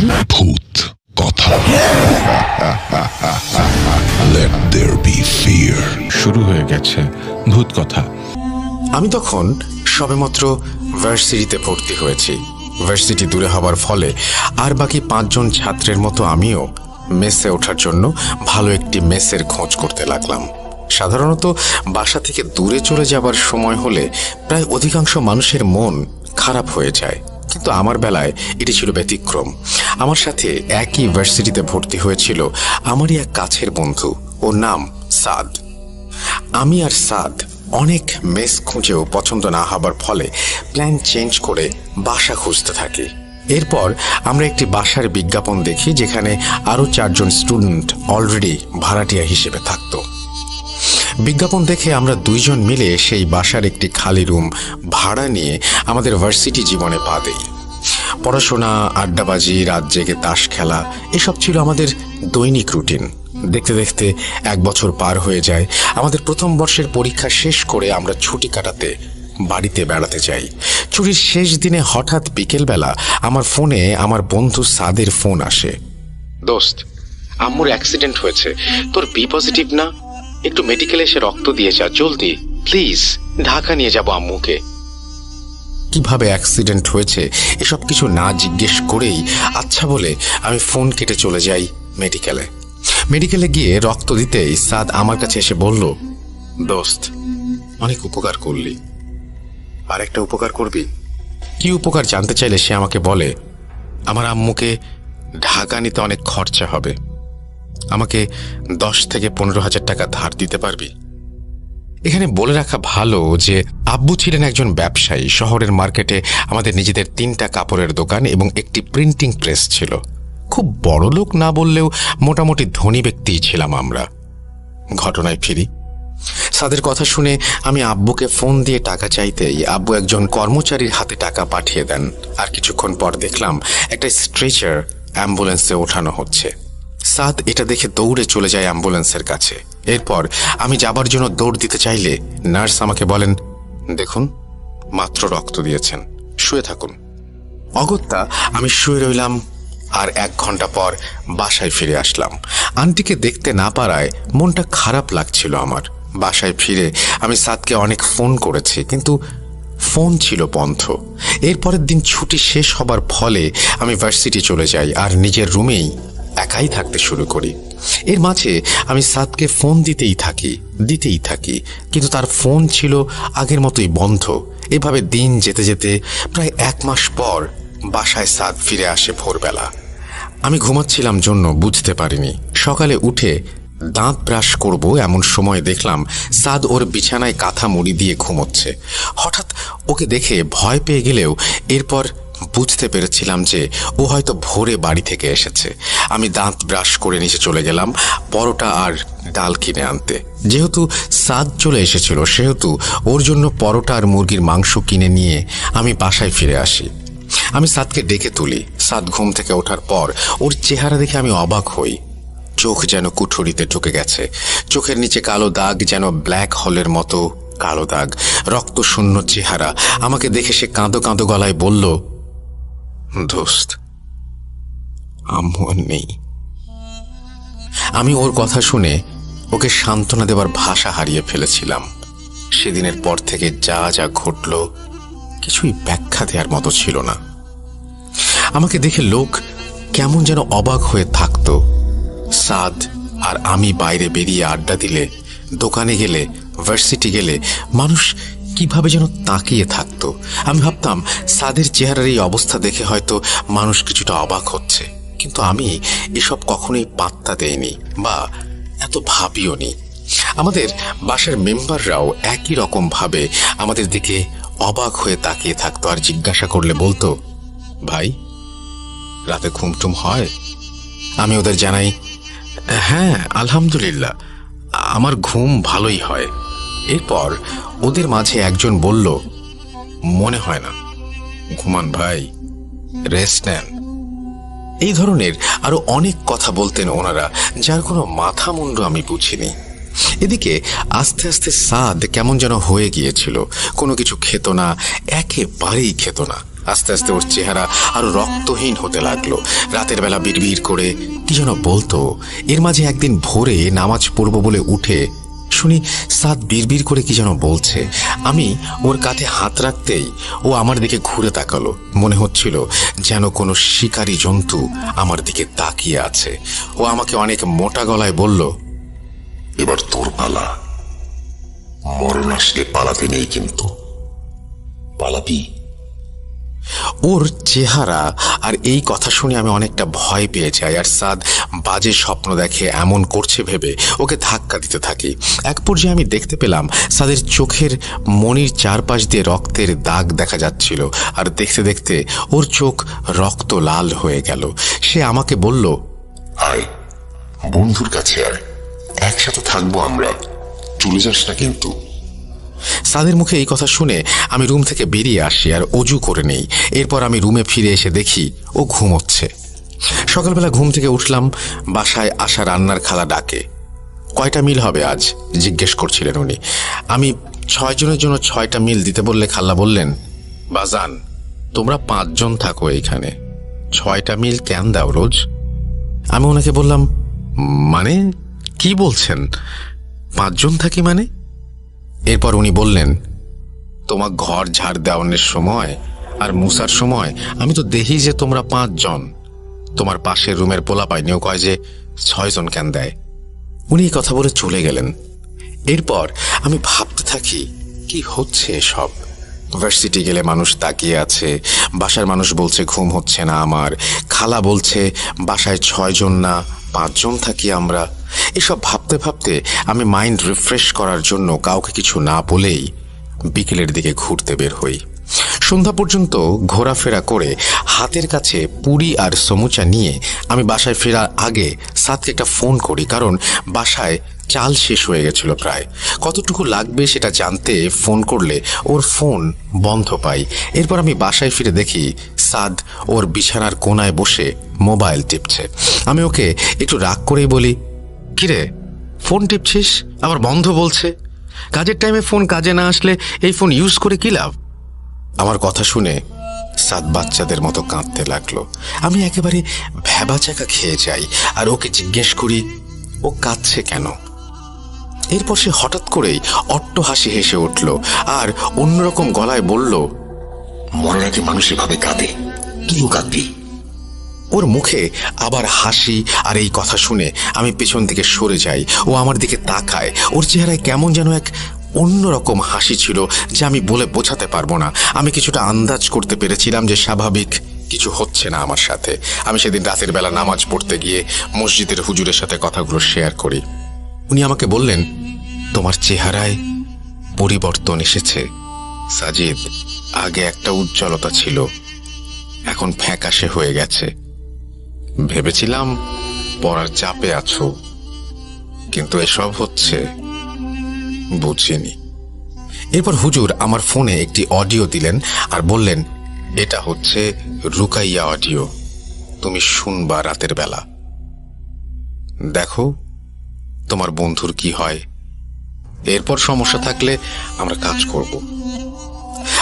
ভূত কথা। Let there be fear। শুরু হয়ে গেছে ভূত কথা। আমি তখন সবেমাত্র ভার্সিটিতে ভর্তি হয়েছি। ভার্সিটি দূরে হওয়ার ফলে আর বাকি 5 জন ছাত্রের মতো আমিও মেসে ওঠার জন্য ভালো একটি মেসের খোঁজ করতে লাগলাম। সাধারণত বাসা থেকে দূরে চলে যাবার সময় হলে প্রায় অধিকাংশ মানুষের মন খারাপ হয়ে যায়, কিন্তু আমার বেলায় এটি ছিল ব্যতিক্রম। আমার সাথে একই ভার্সিটিতে ভর্তি হয়েছিল আমারই এক কাছের বন্ধু, ওর নাম সাদ। আমি আর সাদ অনেক মেস খুঁজেও পছন্দ না হবার ফলে প্ল্যান চেঞ্জ করে বাসা খুঁজতে থাকি। এরপর আমরা একটি বাসার বিজ্ঞাপন দেখি যেখানে আরও 4 জন স্টুডেন্ট অলরেডি ভাড়াটিয়া হিসেবে থাকত। বিজ্ঞাপন দেখে আমরা 2 জন মিলে সেই বাসার একটি খালি রুম ভাড়া নিয়ে আমাদের ভার্সিটি জীবনে পা দেই। পড়াশোনা, আড্ডাবাজি, রাত জেগে তাস খেলা এসব ছিল আমাদের দৈনিক রুটিন। দেখতে দেখতে 1 বছর পার হয়ে যায়। আমাদের প্রথম বর্ষের পরীক্ষা শেষ করে আমরা ছুটি কাটাতে বাড়িতে বেড়াতে যাই। ছুটির শেষ দিনে হঠাৎ বিকেলবেলা আমার ফোনে আমার বন্ধু সাদের ফোন আসে। দোস্ত, আম্মুর অ্যাক্সিডেন্ট হয়েছে, তোর বি পজিটিভ না? একটু মেডিকেলে এসে রক্ত দিয়ে যা জলদি প্লিজ, ঢাকা নিয়ে যাব আম্মুকে। কিভাবে অ্যাক্সিডেন্ট হয়েছে এসব কিছু না জিজ্ঞেস করেই আচ্ছা বলে আমি ফোন কেটে চলে যাই মেডিকেলে। মেডিকেলে গিয়ে রক্ত দিতেই সাদ আমার কাছে এসে বলল, দোস্ত, অনেক উপকার করলি, আর একটা উপকার করবি? কি উপকার জানতে চাইলে সে আমাকে বলে, আমার আম্মুকে ঢাকা নিতে অনেক খরচা হবে, আমাকে 10 থেকে 15,000 টাকা ধার দিতে পারবি? এখানে বলে রাখা ভালো যে আব্বু ছিলেন একজন ব্যবসায়ী। শহরের মার্কেটে আমাদের নিজেদের 3টা কাপড়ের দোকান এবং একটি প্রিন্টিং প্রেস ছিল। খুব বড় লোক না বললেও মোটামুটি ধনী ব্যক্তিই ছিলাম আমরা। ঘটনায় ফিরি। সাদের কথা শুনে আমি আব্বুকে ফোন দিয়ে টাকা চাইতেই আব্বু একজন কর্মচারীর হাতে টাকা পাঠিয়ে দেন। আর কিছুক্ষণ পর দেখলাম একটা স্ট্রেচার অ্যাম্বুলেন্সে ওঠানো হচ্ছে। সাদ এটা দেখে দৌড়ে চলে যায় অ্যাম্বুলেন্সের কাছে। এরপর আমি যাবার জন্য দৌড় দিতে চাইলে নার্স আমাকে বলেন, দেখুন, মাত্র রক্ত দিয়েছেন, শুয়ে থাকুন। অগত্যা আমি শুয়ে রইলাম। আর 1 ঘন্টা পর বাসায় ফিরে আসলাম। আন্টিকে দেখতে না পারায় মনটা খারাপ লাগছিল আমার। বাসায় ফিরে আমি সাদকে অনেক ফোন করেছি, কিন্তু ফোন ছিল বন্ধ। এরপরের দিন ছুটি শেষ হবার ফলে আমি ভার্সিটি চলে যাই আর নিজের রুমেই একাই থাকতে শুরু করি। এর মাঝে আমি সাদকে ফোন দিতেই থাকি, কিন্তু তার ফোন ছিল আগের মতোই বন্ধ। এভাবে দিন যেতে যেতে প্রায় 1 মাস পর বাসায় সাদ ফিরে আসে ভোরবেলা। আমি ঘুমাচ্ছিলাম জন্য বুঝতে পারিনি। সকালে উঠে দাঁত ব্রাশ করব এমন সময় দেখলাম সাদ ওর বিছানায় কাঁথা মুড়ি দিয়ে ঘুমোচ্ছে। হঠাৎ ওকে দেখে ভয় পেয়ে গেলেও এরপর বুঝতে পেরেছিলাম যে ও হয়তো ভোরে বাড়ি থেকে এসেছে। আমি দাঁত ব্রাশ করে নিচে চলে গেলাম পরোটা আর ডাল কিনে আনতে। যেহেতু সাদ চলে এসেছিল সেহেতু ওর জন্য পরোটা আর মুরগির মাংস কিনে নিয়ে আমি বাসায় ফিরে আসি। আমি সাদকে ডেকে তুলি। সাদ ঘুম থেকে ওঠার পর ওর চেহারা দেখে আমি অবাক হই। চোখ যেন কুঠুরিতে ঢুকে গেছে। চোখের নিচে কালো দাগ, যেন ব্ল্যাক হোলের মতো কালো দাগ। রক্তশূন্য চেহারা। আমাকে দেখে সে কাঁদো কাঁদো গলায় বলল, দোস্ত, আম্মু আর নেই। আমি ওর কথা শুনে ওকে সান্ত্বনা দেবার ভাষা হারিয়ে ফেলেছিলাম। সেদিনের পর থেকে যা যা ঘটল কিছুই ব্যাখ্যা দেওয়ার মতো ছিল না। আমাকে দেখে লোক কেমন যেন অবাক হয়ে থাকত। সাদ আর আমি বাইরে বেরিয়ে আড্ডা দিলে, দোকানে গেলে, ভার্সিটি গেলে মানুষ কিভাবে যেন তাকিয়ে থাকতো। আমি ভাবতাম সাদের চেহারার এই অবস্থা দেখে হয়তো মানুষ কিছুটা অবাক হচ্ছে, কিন্তু আমি এসব কখনোই পাত্তা দেইনি বা এত ভাবিও নি। আমাদের বাসার মেম্বাররাও একই রকম ভাবে আমাদের দিকে অবাক হয়ে তাকিয়ে থাকতো আর জিজ্ঞাসা করলে বলতো, ভাই, রাতে ঘুমটুম হয়? আমি ওদের জানাই, হ্যাঁ আলহামদুলিল্লাহ, আমার ঘুম ভালোই হয়। এরপর ওদের মাঝে একজন বলল, মনে হয় না, ঘুমান ভাই, রেস্ট নেন। এই ধরনের আরো অনেক কথা বলতেন ওনারা, যার কোনো মাথা মুন্ডু আমি বুঝিনি। এদিকে আস্তে আস্তে সাদ কেমন যেন হয়ে গিয়েছিল। কোনো কিছু খেত না, একেবারেই খেত না। আস্তে আস্তে ওর চেহারা আরো রক্তহীন হতে লাগলো। রাতের বেলা বিড়বিড় করে কি যেন বলতো। এর মাঝে একদিন ভোরে নামাজ পড়ব বলে উঠে শুনি সাদ বিড়বিড় করে কি যেন বলছে। আমি ওর কাঁধে হাত রাখতেই ও আমার দিকে ঘুরে তাকালো। মনে হচ্ছিল যেন কোনো শিকারী জন্তু আমার দিকে তাকিয়ে আছে। ও আমাকে অনেক মোটা গলায় বলল, এবার তোর পালা। মরণ আসলে পালাতে নেই, কিন্তু পালাবি। ওর চেহারা আর এই কথা শুনে আমি অনেকটা ভয় পেয়ে যাই। আর সাদ বাজে স্বপ্ন দেখে এমন করছে ভেবে ওকে ধাক্কা দিতে থাকি। এক পর্যায়ে আমি দেখতে পেলাম সাদের চোখের মনির চারপাশ দিয়ে রক্তের দাগ দেখা যাচ্ছিল। আর দেখতে দেখতে ওর চোখ রক্ত লাল হয়ে গেল। সে আমাকে বলল, আয় বন্ধুর কাছে আয়, একসাথে থাকবো আমরা, চলে যাস না কিন্তু। সাদের মুখে এই কথা শুনে আমি রুম থেকে বেরিয়ে আসি আর অজু করে নেই। এরপর আমি রুমে ফিরে এসে দেখি ও ঘুমোচ্ছে। সকালবেলা ঘুম থেকে উঠলাম, বাসায় আসা রান্নার খালা ডাকে। কয়টা মিল হবে আজ জিজ্ঞেস করছিলেন উনি। আমি 6 জনের জন্য 6টা মিল দিতে বললে খালা বললেন, বাজান তোমরা 5 জন থাকো এইখানে, 6টা মিল কেন দাও রোজ? আমি ওনাকে বললাম, মানে কি বলছেন 5 জন থাকি মানে? এরপর উনি বললেন, তোমার ঘর ঝাড় দেওয়ানোর সময় আর মুসার সময় আমি তো দেখি যে তোমরা 5 জন। তোমার পাশের রুমের পোলাপাই নিয়েও কয় যে 6 জন কেন দেয়। উনি এই কথা বলে চলে গেলেন। এরপর আমি ভাবতে থাকি কি হচ্ছে এসব। ভার্সিটি গেলে মানুষ তাকিয়ে আছে, বাসার মানুষ বলছে ঘুম হচ্ছে না আমার, খালা বলছে বাসায় 6 জন না 5 জন থাকি আমরা। এসব ভাবতে ভাবতে আমি মাইন্ড রিফ্রেশ করার জন্য কাউকে কিছু না বলেই বিকেলের দিকে ঘুরতে বের হই। সন্ধ্যা পর্যন্ত ঘোরাফেরা করে হাতের কাছে পুরি আর সমুচা নিয়ে আমি বাসায় ফেরার আগে সাদকে একটা ফোন করি, কারণ বাসায় চাল শেষ হয়ে গেছিল প্রায়। কতটুকু লাগবে সেটা জানতে ফোন করলে ওর ফোন বন্ধ পাই। এরপর আমি বাসায় ফিরে দেখি সাদ ওর বিছানার কোনায় বসে মোবাইল টিপছে। আমি ওকে একটু রাগ করেই বলি, কিরে ফোন টিপছিস, আবার বন্ধ বলছে? কাজের টাইমে ফোন কাজে না আসলে এই ফোন ইউজ করে কি লাভ? আমার কথা শুনে সাদ বাচ্চাদের মতো কাঁদতে লাগলো। আমি একেবারে ভ্যাবাচাকা খেয়ে যাই আর ওকে জিজ্ঞেস করি ও কাঁদছে কেন। এরপর সে হঠাৎ করেই অট্ট হাসি হেসে উঠল আর অন্যরকম গলায় বলল, মরার আগে মানুষ এভাবে কাঁদে, তুইও কাঁদবি। ওর মুখে আবার হাসি। আর এই কথা শুনে আমি পেছন দিকে সরে যাই। ও আমার দিকে তাকায়। ওর চেহারায় কেমন যেন এক অন্যরকম হাসি ছিল যা আমি বলে বোঝাতে পারবো না। আমি কিছুটা আন্দাজ করতে পেরেছিলাম যে স্বাভাবিক কিছু হচ্ছে না আমার সাথে। আমি সেদিন রাতের বেলা নামাজ পড়তে গিয়ে মসজিদের হুজুরের সাথে কথাগুলো শেয়ার করি। উনি আমাকে বললেন, তোমার চেহারায় পরিবর্তন এসেছে সাজিদ। আগে একটা উজ্জ্বলতা ছিল, এখন ফ্যাকাশে হয়ে গেছে। ভেবেছিলাম পড়ার চাপে আছো, কিন্তু এসব হচ্ছে বুঝিনি। এরপর হুজুর আমার ফোনে একটি অডিও দিলেন আর বললেন, এটা হচ্ছে রুকাইয়া অডিও, তুমি শুনবা রাতের বেলা, দেখো তোমার বন্ধুর কি হয়। এরপর সমস্যা থাকলে আমরা কাজ করব।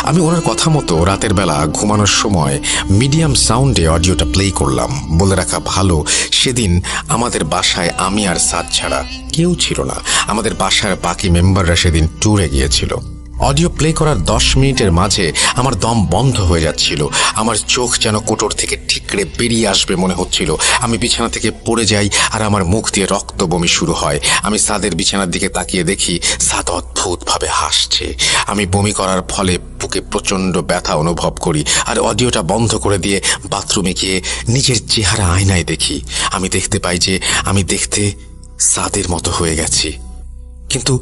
আমি ওনার কথা মতো রাতের বেলা ঘুমানোর সময় মিডিয়াম সাউন্ডে অডিওটা প্লে করলাম। বলে রাখা ভালো, সেদিন আমাদের বাসায় আমি আর সাদ ছাড়া কেউ ছিল না। আমাদের বাসার বাকি মেম্বাররা সেদিন ট্যুরে গিয়েছিল। অডিও প্লে করার 10 মিনিটের মাঝে আমার দম বন্ধ হয়ে যাচ্ছিল। আমার চোখ যেন কোটর থেকে ঠিকরে বেরিয়ে আসবে মনে হচ্ছিল। আমি বিছানা থেকে পড়ে যাই আর আমার মুখ দিয়ে রক্ত বমি শুরু হয়। আমি সাদের বিছানার দিকে তাকিয়ে দেখি সাদ অদ্ভুতভাবে হাসছে। আমি বমি করার ফলে বুকে প্রচণ্ড ব্যথা অনুভব করি আর অডিওটা বন্ধ করে দিয়ে বাথরুমে গিয়ে নিজের চেহারা আয়নায় দেখি। আমি দেখতে পাই যে আমি দেখতে সাদের মতো হয়ে গেছি, কিন্তু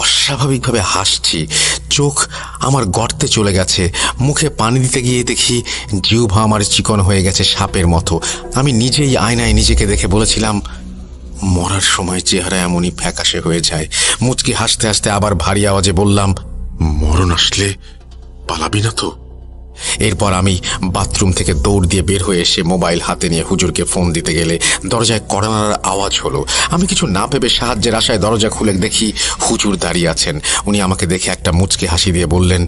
অস্বাভাবিকভাবে হাসছি। চোখ আমার গর্তে চলে গেছে। মুখে পানি দিতে গিয়ে দেখি জিহ্বা আমার চিকন হয়ে গেছে সাপের মতো। আমি নিজেই আয়নায় নিজেকে দেখে বলেছিলাম, মরার সময় চেহারা এমনই ফ্যাকাশে হয়ে যায়। মুচকি হাসতে হাসতে আবার ভারী আওয়াজে বললাম, মরণ আসলে পালাবি না তো? এরপর আমি বাথরুম থেকে দৌড় দিয়ে বের হয়ে এসে মোবাইল হাতে নিয়ে হুজুরকে ফোন দিতে গেলে দরজায় কড়া নাড়ার আওয়াজ হলো। আমি কিছু না ভেবে সাহায্যের আশায় দরজা খুলে দেখি হুজুর দাঁড়িয়ে আছেন। উনি আমাকে দেখে একটা মুচকি হাসি দিয়ে বললেন,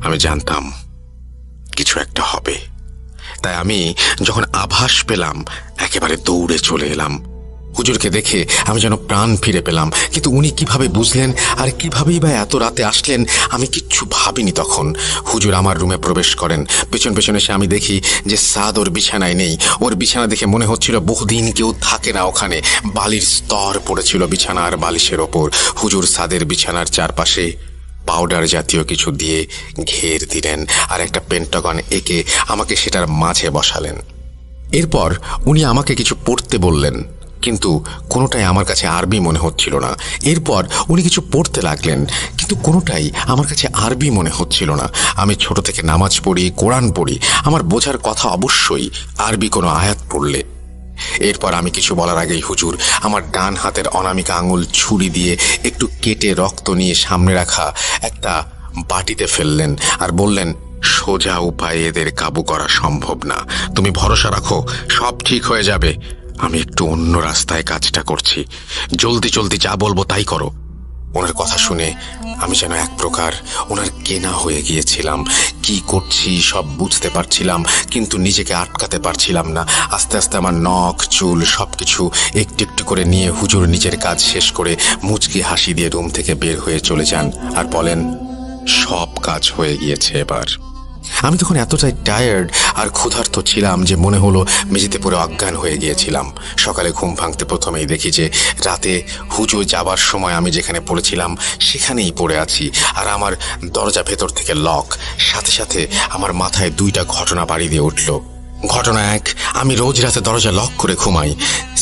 আমি জানতাম কিছু একটা হবে। তাই আমি যখন আভাস পেলাম একেবারে দৌড়ে চলে এলাম। হুজুরকে দেখে আমি যেন প্রাণ ফিরে পেলাম, কিন্তু উনি কিভাবে বুঝলেন আর কিভাবেই বা এত রাতে আসলেন আমি কিচ্ছু ভাবিনি তখন। হুজুর আমার রুমে প্রবেশ করেন, পেছন পেছন এসে আমি দেখি যে সাদ ওর বিছানায় নেই। ওর বিছানা দেখে মনে হচ্ছিল বহুদিন কেউ থাকে না ওখানে। বালির স্তর পড়েছিল বিছানার বালিশের ওপর। হুজুর সাদের বিছানার চারপাশে পাউডার জাতীয় কিছু দিয়ে ঘের দিলেন আর একটা পেন্টাগন এঁকে আমাকে সেটার মাঝে বসালেন। এরপর উনি আমাকে কিছু পড়তে বললেন, কিন্তু কোনোটাই আমার কাছে আরবি মনে হচ্ছিল না। এরপর উনি কিছু পড়তে লাগলেন, কিন্তু কোনোটাই আমার কাছে আরবি মনে হচ্ছিল না। আমি ছোট থেকে নামাজ পড়ি, কোরআন পড়ি, আমার বোঝার কথা অবশ্যই আরবি কোনো আয়াত পড়লে। এরপর আমি কিছু বলার আগেই হুজুর আমার ডান হাতের অনামিকা আঙুল ছুরি দিয়ে একটু কেটে রক্ত নিয়ে সামনে রাখা একটা বাটিতে ফেললেন আর বললেন, সোজা উপায়ে এদের কাবু করা সম্ভব না, তুমি ভরসা রাখো, সব ঠিক হয়ে যাবে। আমি একটু অন্য রাস্তায় কাজটা করছি, জলদি জলদি যা বলবো তাই করো। ওনার কথা শুনে আমি যেন এক প্রকার ওনার কেনা হয়ে গিয়েছিলাম। কি করছি সব বুঝতে পারছিলাম, কিন্তু নিজেকে আটকাতে পারছিলাম না। আস্তে আস্তে আমার নখ চুল সবকিছু একটু একটু করে নিয়ে হুজুর নিজের কাজ শেষ করে মুচকি হাসি দিয়ে রুম থেকে বের হয়ে চলে যান আর বলেন, সব কাজ হয়ে গিয়েছে এবার। আমি তখন এতটাই টায়ার্ড আর ক্ষুধার্ত ছিলাম যে মনে হলো মেঝেতে পড়ে অজ্ঞান হয়ে গিয়েছিলাম। সকালে ঘুম ভাঙতে প্রথমেই দেখি যে রাতে হুজুর যাবার সময় আমি যেখানে পড়েছিলাম সেখানেই পড়ে আছি, আর আমার দরজা ভেতর থেকে লক। সাথে সাথে আমার মাথায় দুইটা ঘটনা বাড়ি দিয়ে উঠল। ঘটনা এক, আমি রোজ রাতে দরজা লক করে ঘুমাই।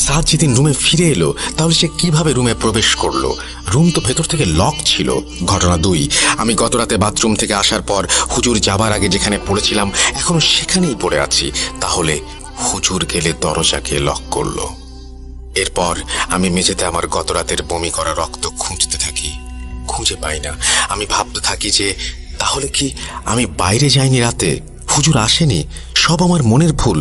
সাদ যেদিন রুমে ফিরে এলো তাহলে সে কিভাবে রুমে প্রবেশ করলো? রুম তো ভেতর থেকে লক ছিল। ঘটনা দুই, আমি গত রাতে বাথরুম থেকে আসার পর হুজুর যাবার আগে যেখানে পড়েছিলাম এখনো সেখানেই পড়ে আছি। তাহলে হুজুর গেলে দরজাকে লক করলো। এরপর আমি মেঝেতে আমার গত রাতের বমি করা রক্ত খুঁজতে থাকি, খুঁজে পাই না। আমি ভাবতে থাকি যে তাহলে কি আমি বাইরে যাইনি রাতে, হুজুর আসেনি, সব আমার মনের ভুল।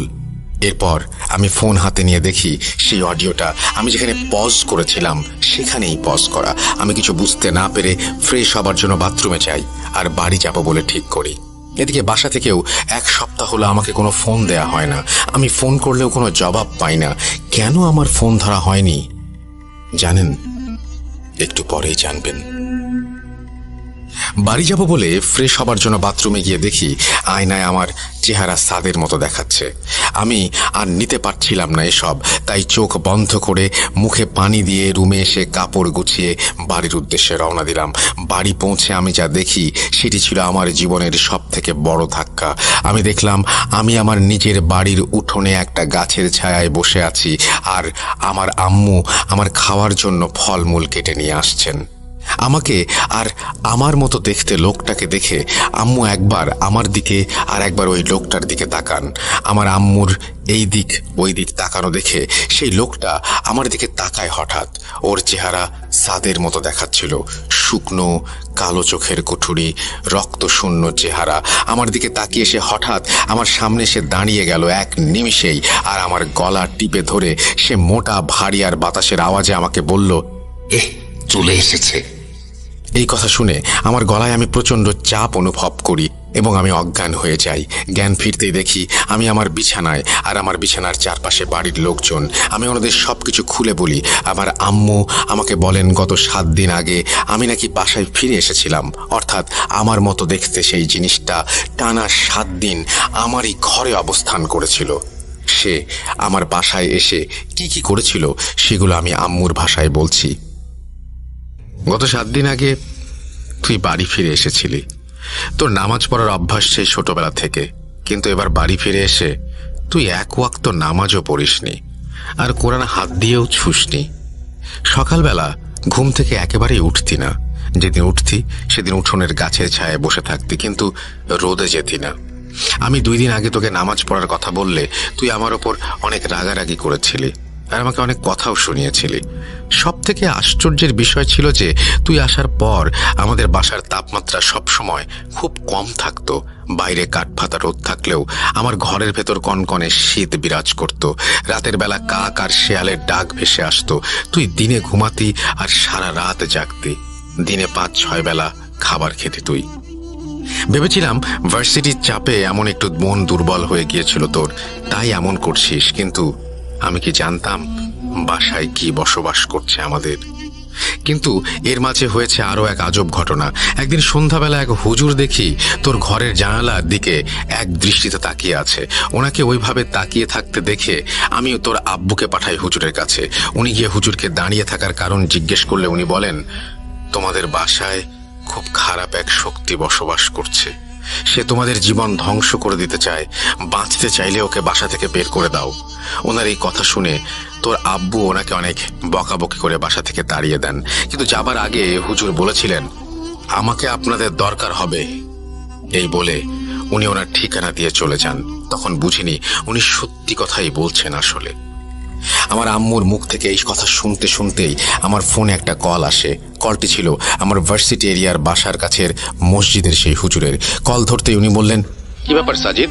এরপর আমি ফোন হাতে নিয়ে দেখি সেই অডিওটা আমি যেখানে পজ করেছিলাম সেখানেই পজ করা। আমি কিছু বুঝতে না পেরে ফ্রেশ হবার জন্য বাথরুমে যাই আর বাড়ি যাব বলে ঠিক করি। এদিকে বাসা থেকেও এক সপ্তাহ হলো আমাকে কোনো ফোন দেয়া হয় না। আমি ফোন করলেও কোনো জবাব পাই না। কেন আমার ফোন ধরা হয়নি জানেন? একটু পরেই জানবেন। বাড়ি যাব বলে ফ্রেশ হবার জন্য বাথরুমে গিয়ে দেখি আয়নায় আমার চেহারা সাদের মতো দেখাচ্ছে। আমি আর নিতে পারছিলাম না এসব, তাই চোখ বন্ধ করে মুখে পানি দিয়ে রুমে এসে কাপড় গুছিয়ে বাড়ির উদ্দেশ্যে রওনা দিলাম। বাড়ি পৌঁছে আমি যা দেখি সেটি ছিল আমার জীবনের সব থেকে বড় ধাক্কা। আমি দেখলাম আমি আমার নিজের বাড়ির উঠোনে একটা গাছের ছায়ায় বসে আছি, আর আমার আম্মু আমার খাওয়ার জন্য ফলমূল কেটে নিয়ে আসছেন। আমাকে আর আমার মতো দেখতে লোকটাকে দেখে আম্মু একবার আমার দিকে আর একবার ওই লোকটার দিকে তাকান। আমার আম্মুর এই দিক ওই দিক তাকানো দেখে সেই লোকটা আমার দিকে তাকায় হঠাৎ। ওর চেহারা সাদের মতো দেখাচ্ছিল, শুকনো কালো চোখের কুঠুরি, রক্তশূন্য চেহারা। আমার দিকে তাকিয়ে সে হঠাৎ আমার সামনে এসে দাঁড়িয়ে গেল এক নিমিষেই, আর আমার গলা টিপে ধরে সে মোটা ভারী আর বাতাসের আওয়াজে আমাকে বলল, চলে এসেছে। এই কথা শুনে আমার গলায় আমি প্রচণ্ড চাপ অনুভব করি এবং আমি অজ্ঞান হয়ে যাই। জ্ঞান ফিরতেই দেখি আমি আমার বিছানায়, আর আমার বিছানার চারপাশে বাড়ির লোকজন। আমি ওনাদের সবকিছু খুলে বলি। আমার আম্মু আমাকে বলেন গত 7 দিন আগে আমি নাকি বাসায় ফিরে এসেছিলাম, অর্থাৎ আমার মতো দেখতে সেই জিনিসটা টানা 7 দিন আমারই ঘরে অবস্থান করেছিল। সে আমার বাসায় এসে কি কি করেছিল সেগুলো আমি আম্মুর ভাষায় বলছি। গত 7 দিন আগে তুই বাড়ি ফিরে এসেছিলি। তোর নামাজ পড়ার অভ্যাস সেই ছোটবেলা থেকে, কিন্তু এবার বাড়ি ফিরে এসে তুই এক ওয়াক্ত নামাজও পড়িসনি, আর কোরআন হাত দিয়েও ছুসনি। সকালবেলা ঘুম থেকে একেবারেই উঠতি না। যেদিন উঠতি সেদিন উঠোনের গাছের ছায়ায় বসে থাকতি, কিন্তু রোদে যেতি না। আমি 2 দিন আগে তোকে নামাজ পড়ার কথা বললে তুই আমার ওপর অনেক রাগারাগি করেছিলি আর আমাকে অনেক কথাও শুনিয়েছিলি। সব থেকে আশ্চর্যের বিষয় ছিল যে তুই আসার পর আমাদের বাসার তাপমাত্রা সবসময় খুব কম থাকতো। বাইরে কাঠফাটা রোদ থাকলেও আমার ঘরের ভেতর কনকনে শীত বিরাজ করত। রাতের বেলা কাক আর শেয়ালের ডাক ভেসে আসতো। তুই দিনে ঘুমাতি আর সারা রাত জাগতি। দিনে 5-6 বেলা খাবার খেতে তুই। ভেবেছিলাম ভার্সিটির চাপে এমন একটু মন দুর্বল হয়ে গিয়েছিল তোর, তাই এমন করছিস। কিন্তু আমি কি জানতাম বাসায় কি বসবাস করছে আমাদের। কিন্তু এর মাঝে হয়েছে আরো এক আজব ঘটনা। একদিন সন্ধ্যাবেলা এক হুজুর দেখি তোর ঘরের জানালার দিকে এক দৃষ্টিতে তাকিয়ে আছে। ওনাকে ওইভাবে তাকিয়ে থাকতে দেখে আমি তোর আব্বুকে পাঠাই হুজুরের কাছে। উনি গিয়ে হুজুরকে দাঁড়িয়ে থাকার কারণ জিজ্ঞেস করলে উনি বলেন, তোমাদের বাসায় খুব খারাপ এক শক্তি বসবাস করছে। সে তোমাদের জীবন ধ্বংস করে দিতে চায়। বাঁচতে চাইলে ওকে বাসা থেকে বের করে দাও। ওনার এই কথা শুনে তোর আব্বু ওনাকে অনেক বকাবকি করে বাসা থেকে তাড়িয়ে দেন। কিন্তু যাবার আগে হুজুর বলেছিলেন, আমাকে আপনাদের দরকার হবে। এই বলে উনি ওনার ঠিকানা দিয়ে চলে যান। তখন বুঝিনি উনি সত্যি কথাই বলছেন। আসলে আমার আম্মুর মুখ থেকে এই কথা শুনতে শুনতেই আমার ফোনে একটা কল আসে। কলটি ছিল আমার ভার্সিটি এরিয়ার বাসার কাছের মসজিদের সেই হুজুরের। কল ধরতেই উনি বললেন, কি ব্যাপার সাজিদ,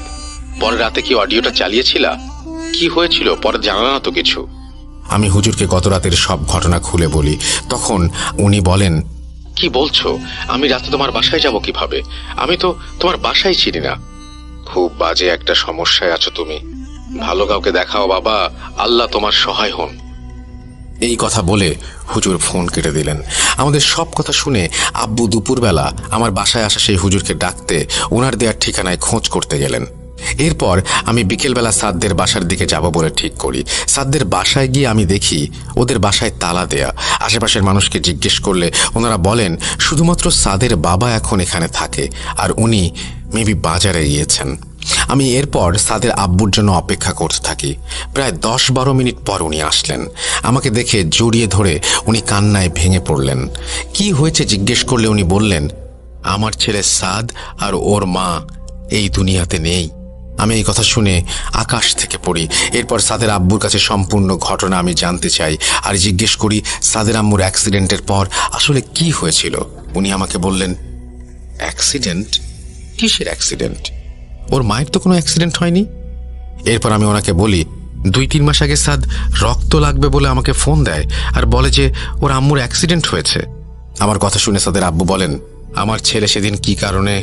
পরে রাতে কি অডিওটা চালিয়েছিলা? কি হয়েছিল পরে জানা না তো কিছু? আমি হুজুরকে গত রাতের সব ঘটনা খুলে বলি। তখন উনি বলেন, কি বলছো? আমি রাতে তোমার বাসায় যাব কিভাবে? আমি তো তোমার বাসায় চিনি না। খুব বাজে একটা সমস্যায় আছো তুমি। ভালো কাউকে দেখাও বাবা, আল্লাহ তোমার সহায় হন। এই কথা বলে হুজুর ফোন কেটে দিলেন। আমাদের সব কথা শুনে আব্বু দুপুরবেলা আমার বাসায় আসা সেই হুজুরকে ডাকতে ওনার দেওয়ার ঠিকানায় খোঁজ করতে গেলেন। এরপর আমি বিকেলবেলা সাদদের বাসার দিকে যাব বলে ঠিক করি। সাদদের বাসায় গিয়ে আমি দেখি ওদের বাসায় তালা দেয়া। আশেপাশের মানুষকে জিজ্ঞেস করলে ওনারা বলেন শুধুমাত্র সাদের বাবা এখন এখানে থাকে, আর উনি মেবি বাজারে গিয়েছেন। আমি এরপর সাদের আব্বুর জন্য অপেক্ষা করতে থাকি। প্রায় 10-12 মিনিট পর উনি আসলেন। আমাকে দেখে জড়িয়ে ধরে উনি কান্নায় ভেঙে পড়লেন। কি হয়েছে জিজ্ঞেস করলে উনি বললেন, আমার ছেলে সাদ আর ওর মা এই দুনিয়াতে নেই। আমি এই কথা শুনে আকাশ থেকে পড়ি। এরপর সাদের আব্বুর কাছে সম্পূর্ণ ঘটনা আমি জানতে চাই আর জিজ্ঞেস করি সাদের আম্মুর অ্যাক্সিডেন্টের পর আসলে কি হয়েছিল। উনি আমাকে বললেন, অ্যাক্সিডেন্ট? কিসের অ্যাক্সিডেন্ট? ওর মায়ের তো কোনো অ্যাক্সিডেন্ট হয়নি। এরপর আমি ওনাকে বলি, 2-3 মাস আগে সাদ রক্ত লাগবে বলে আমাকে ফোন দেয় আর বলে যে ওর আম্মুর অ্যাক্সিডেন্ট হয়েছে। আমার কথা শুনে সাদের আব্বু বলেন, আমার ছেলে সেদিন কি কারণে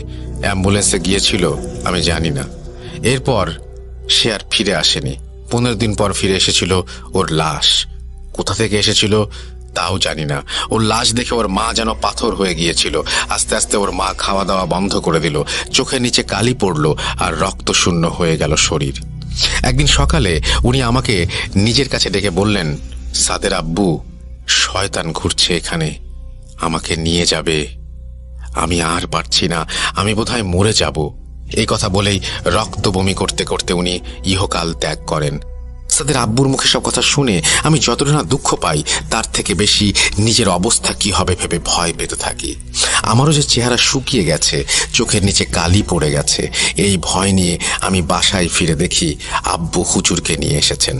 অ্যাম্বুলেন্সে গিয়েছিল আমি জানি না। এরপর সে আর ফিরে আসেনি। 15 দিন পর ফিরে এসেছিল ওর লাশ। কোথা থেকে এসেছিল তাও জানি না। ওর লাশ দেখে ওর মা যেন পাথর হয়ে গিয়েছিল। আস্তে আস্তে ওর মা খাওয়া দাওয়া বন্ধ করে দিল। চোখের নিচে কালি পড়ল আর রক্ত শূন্য হয়ে গেল শরীর। একদিন সকালে উনি আমাকে নিজের কাছে ডেকে বললেন, সাদের আব্বু, শয়তান ঘুরছে এখানে, আমাকে নিয়ে যাবে। আমি আর পারছি না, আমি বোধহয় মরে যাব। এই কথা বলেই রক্ত বমি করতে করতে উনি ইহকাল ত্যাগ করেন। সাদের আব্বুর মুখে সব কথা শুনে আমি যতটা না দুঃখ পাই তার থেকে বেশি নিজের অবস্থা কি হবে ভেবে ভয় পেতে থাকি। আমারও যে চেহারা শুকিয়ে গেছে, চোখের নিচে কালি পড়ে গেছে, এই ভয় নিয়ে আমি বাসায় ফিরে দেখি আব্বু হুজুরকে নিয়ে এসেছেন।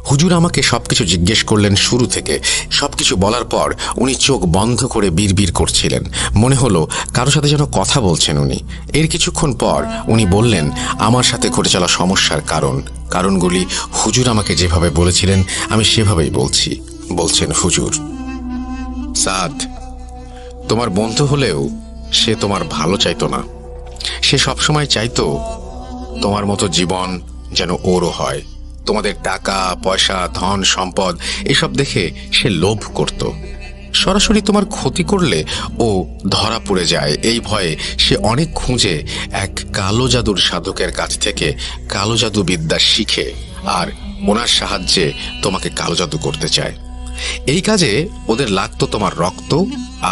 হুজুর আমাকে সবকিছু জিজ্ঞেস করলেন শুরু থেকে। সবকিছু বলার পর উনি চোখ বন্ধ করে বিড়বিড় করছিলেন। মনে হলো কারোর সাথে যেন কথা বলছেন উনি। এর কিছুক্ষণ পর উনি বললেন আমার সাথে ঘটে চলা সমস্যার কারণগুলি হুজুর আমাকে যেভাবে বলেছিলেন আমি সেভাবেই বলছি। বলছেন হুজুর, সাদ তোমার বন্ধু হলেও সে তোমার ভালো চাইতো না। সে সবসময় চাইতো তোমার মতো জীবন যেন ওরও হয়। তোমাদের টাকা পয়সা ধন সম্পদ এসব দেখে সে লোভ করত। সরাসরি তোমার ক্ষতি করলে ও ধরা পড়ে যায় এই ভয়ে সে অনেক খুঁজে এক কালো জাদুর সাধকের কাছ থেকে কালো জাদু বিদ্যা শিখে আর ওনার সাহায্যে তোমাকে কালো জাদু করতে চায়। এই কাজে ওদের লাগতো তোমার রক্ত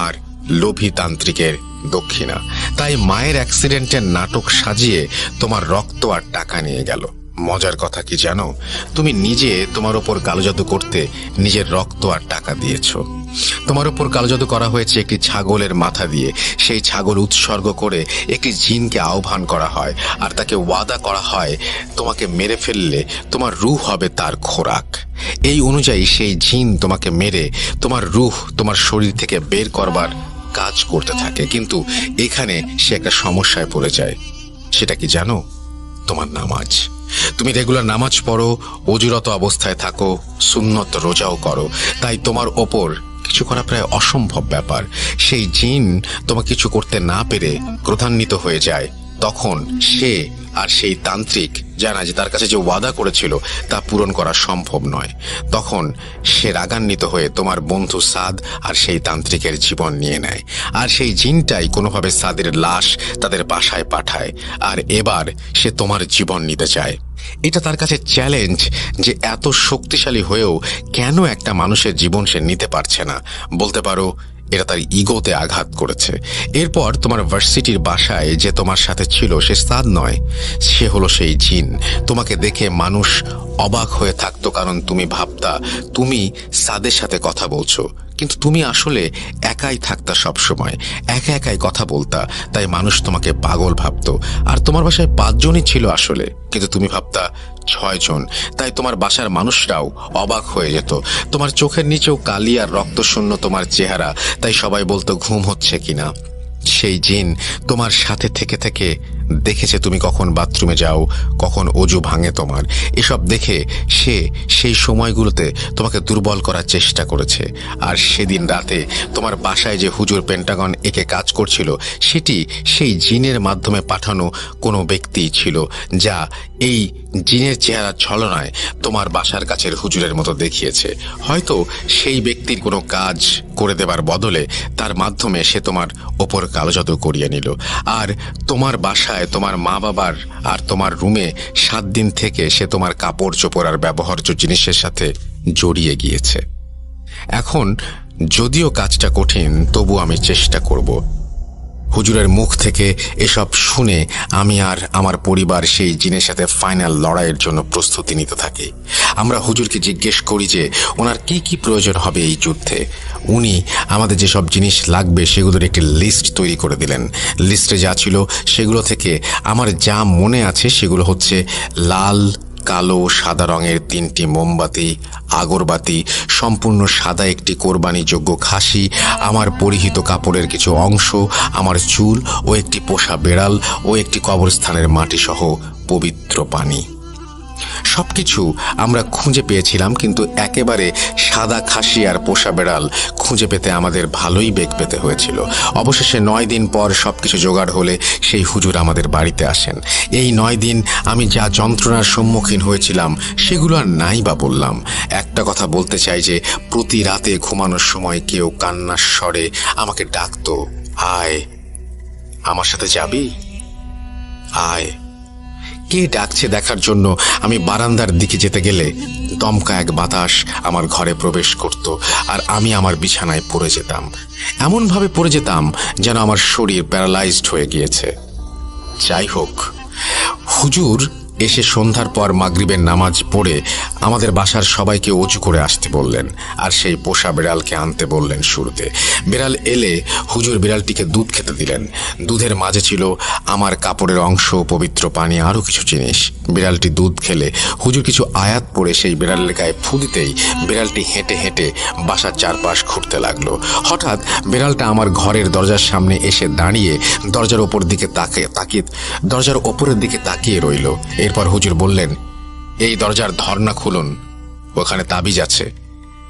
আর লোভী তান্ত্রিকের দক্ষিণা। তাই মায়ের অ্যাক্সিডেন্টের নাটক সাজিয়ে তোমার রক্ত আর টাকা নিয়ে গেল। মজার কথা কি জানো, তুমি নিজে তোমার ওপর কালো জাদু করতে নিজের রক্ত আর টাকা দিয়েছ। তোমার ওপর কালো জাদু করা হয়েছে একটি ছাগলের মাথা দিয়ে। সেই ছাগল উৎসর্গ করে একটি জিনকে আহ্বান করা হয় আর তাকে ওয়াদা করা হয় তোমাকে মেরে ফেললে তোমার রূহ হবে তার খোরাক। এই অনুযায়ী সেই জিন তোমাকে মেরে তোমার রূহ তোমার শরীর থেকে বের করবার কাজ করতে থাকে। কিন্তু এখানে সে একটা সমস্যায় পড়ে যায়। সেটা কি জানো? তোমার নামাজ। তুমি রেগুলার নামাজ পড়ো, অজুরত অবস্থায় থাকো, সুন্নত রোজাও করো, তাই তোমার ওপর কিছু করা প্রায় অসম্ভব ব্যাপার। সেই জিন তোমাকে কিছু করতে না পেরে ক্রোধান্বিত হয়ে যায়। তখন সে আর সেই তান্ত্রিক জানা যে তার কাছে যে ওয়াদা করেছিল তা পূরণ করা সম্ভব নয়। তখন সে রাগান্বিত হয়ে তোমার বন্ধু সাদ আর সেই তান্ত্রিকের জীবন নিয়ে নেয়। আর সেই জিনটাই কোনোভাবে সাদের লাশ তাদের বাসায় পাঠায়। আর এবার সে তোমার জীবন নিতে চায়। এটা তার কাছে চ্যালেঞ্জ যে এত শক্তিশালী হয়েও কেন একটা মানুষের জীবন সে নিতে পারছে না। বলতে পারো এটা তার ইগোতে আঘাত করেছে। এরপর তোমার ভার্সিটির বাসায় যে তোমার সাথে ছিল সে সাদ নয়, সে হলো সেই জিন। তোমাকে দেখে মানুষ অবাক হয়ে থাকতো, কারণ তুমি ভাবতা তুমি সাদের সাথে কথা বলছো, কিন্তু তুমি আসলে একাই থাকতা, সবসময় একা একাই কথা বলতা। তাই মানুষ তোমাকে পাগল ভাবতো। আর তোমার বাসায় 5 জনই ছিল আসলে, কিন্তু তুমি ভাবতা 6 জন। তাই তোমার বাসার মানুষরাও অবাক হয়ে যেত। তোমার চোখের নিচেও কালি আর রক্তশূন্য তোমার চেহারা, তাই সবাই বলতো ঘুম হচ্ছে কিনা। সেই জিন তোমার সাথে থেকে থেকে দেখেছে তুমি কখন বাথরুমে যাও, কখন অজু ভাঙে তোমার। এসব দেখে সে সেই সময়গুলোতে তোমাকে দুর্বল করার চেষ্টা করেছে। আর সেদিন রাতে তোমার বাসায় যে হুজুর পেন্টাগন একে কাজ করছিল, সেটি সেই জিনের মাধ্যমে পাঠানো কোনো ব্যক্তি ছিল, যা এই জিনের চেহারা ছলনায় তোমার বাসার কাছের হুজুরের মতো দেখিয়েছে। হয়তো সেই ব্যক্তির কোনো কাজ করে দেবার বদলে তার মাধ্যমে সে তোমার ওপর কালো জাদু করিয়ে নিল। আর তোমার বাসায় তোমার মা বাবার আর তোমার রুমে 7 দিন থেকে সে তোমার কাপড় চোপড় আর ব্যবহার্য জিনিসের সাথে জড়িয়ে গিয়েছে। এখন যদিও কাজটা কঠিন, তবু আমি চেষ্টা করব। হুজুরের মুখ থেকে এসব শুনে আমি আর আমার পরিবার সেই জিনের সাথে ফাইনাল লড়াইয়ের জন্য প্রস্তুতি নিতে থাকি। আমরা হুজুরকে জিজ্ঞেস করি যে ওনার কি কি প্রয়োজন হবে এই যুদ্ধে। উনি আমাদের যেসব জিনিস লাগবে সেগুলোর একটি লিস্ট তৈরি করে দিলেন। লিস্টে যা ছিল সেগুলো থেকে আমার যা মনে আছে সেগুলো হচ্ছে লাল, কালো, সাদা রঙের 3টি মোমবাতি, আগরবাতি, সম্পূর্ণ সাদা একটি কোরবানিযোগ্য খাসি, আমার পরিহিত কাপড়ের কিছু অংশ, আমার চুল ও একটি পোষা বেড়াল ও একটি কবরস্থানের মাটি সহ পবিত্র পানি। সবকিছু আমরা খুঁজে পেয়েছিলাম, কিন্তু একেবারে সাদা খাসি আর পোষা বেড়াল খুঁজে পেতে আমাদের ভালোই বেগ পেতে হয়েছিল। অবশেষে 9 দিন পর সবকিছু জোগাড় হলে সেই হুজুর আমাদের বাড়িতে আসেন। এই 9 দিন আমি যা যন্ত্রণার সম্মুখীন হয়েছিলাম সেগুলো আর নাই বা বললাম। একটা কথা বলতে চাই যে প্রতি রাতে ঘুমানোর সময় কেউ কান্নার স্বরে আমাকে ডাকতো, আয়, আমার সাথে যাবি, আয়। কে ডাকছে দেখার জন্য আমি বারান্দার দিকে যেতে গেলে দমকা এক বাতাস আমার ঘরে প্রবেশ করত, আর আমি আমার বিছানায় পড়ে যেতাম। এমনভাবে পড়ে যেতাম যেন আমার শরীর প্যারালাইজড হয়ে গিয়েছে। যাই হোক, হুজুর এসে সন্ধ্যার পর মাগরিবের নামাজ পড়ে আমাদের বাসার সবাইকে অজু করে আসতে বললেন, আর সেই পোষা বিড়ালকে আনতে বললেন। শুরুতে বিড়াল এলে হুজুর বিড়ালটিকে দুধ খেতে দিলেন। দুধের মাঝে ছিল আমার কাপড়ের অংশ, পবিত্র পানি, আরও কিছু জিনিস। বিড়ালটি দুধ খেলে হুজুর কিছু আয়াত পড়ে সেই বিড়ালের গায়ে ফু দিতেই বিড়ালটি হেঁটে হেঁটে বাসার চারপাশ ঘুরতে লাগলো। হঠাৎ বিড়ালটা আমার ঘরের দরজার সামনে এসে দাঁড়িয়ে দরজার ওপরের দিকে তাকিয়ে রইল। এরপর হুজুর বললেন, এই দরজার ধরনা খুলুন, ওখানে তাবিজ আছে।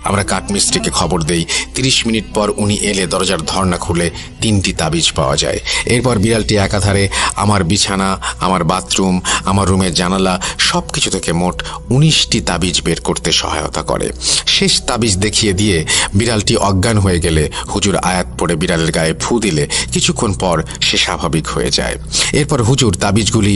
আমরা কাঠমিস্ত্রিকে খবর দেই। 30 মিনিট পর উনি এলে দরজার ধরনা খুলে 3টি তাবিজ পাওয়া যায়। এরপর বিড়ালটি একাধারে আমার বিছানা, আমার বাথরুম, আমার রুমের জানালা সবকিছু থেকে মোট 19টি তাবিজ বের করতে সহায়তা করে। শেষ তাবিজ দেখিয়ে দিয়ে বিড়ালটি অজ্ঞান হয়ে গেলে হুজুর আয়াত পড়ে বিড়ালের গায়ে ফু দিলে কিছুক্ষণ পর সে স্বাভাবিক হয়ে যায়। এরপর হুজুর তাবিজগুলি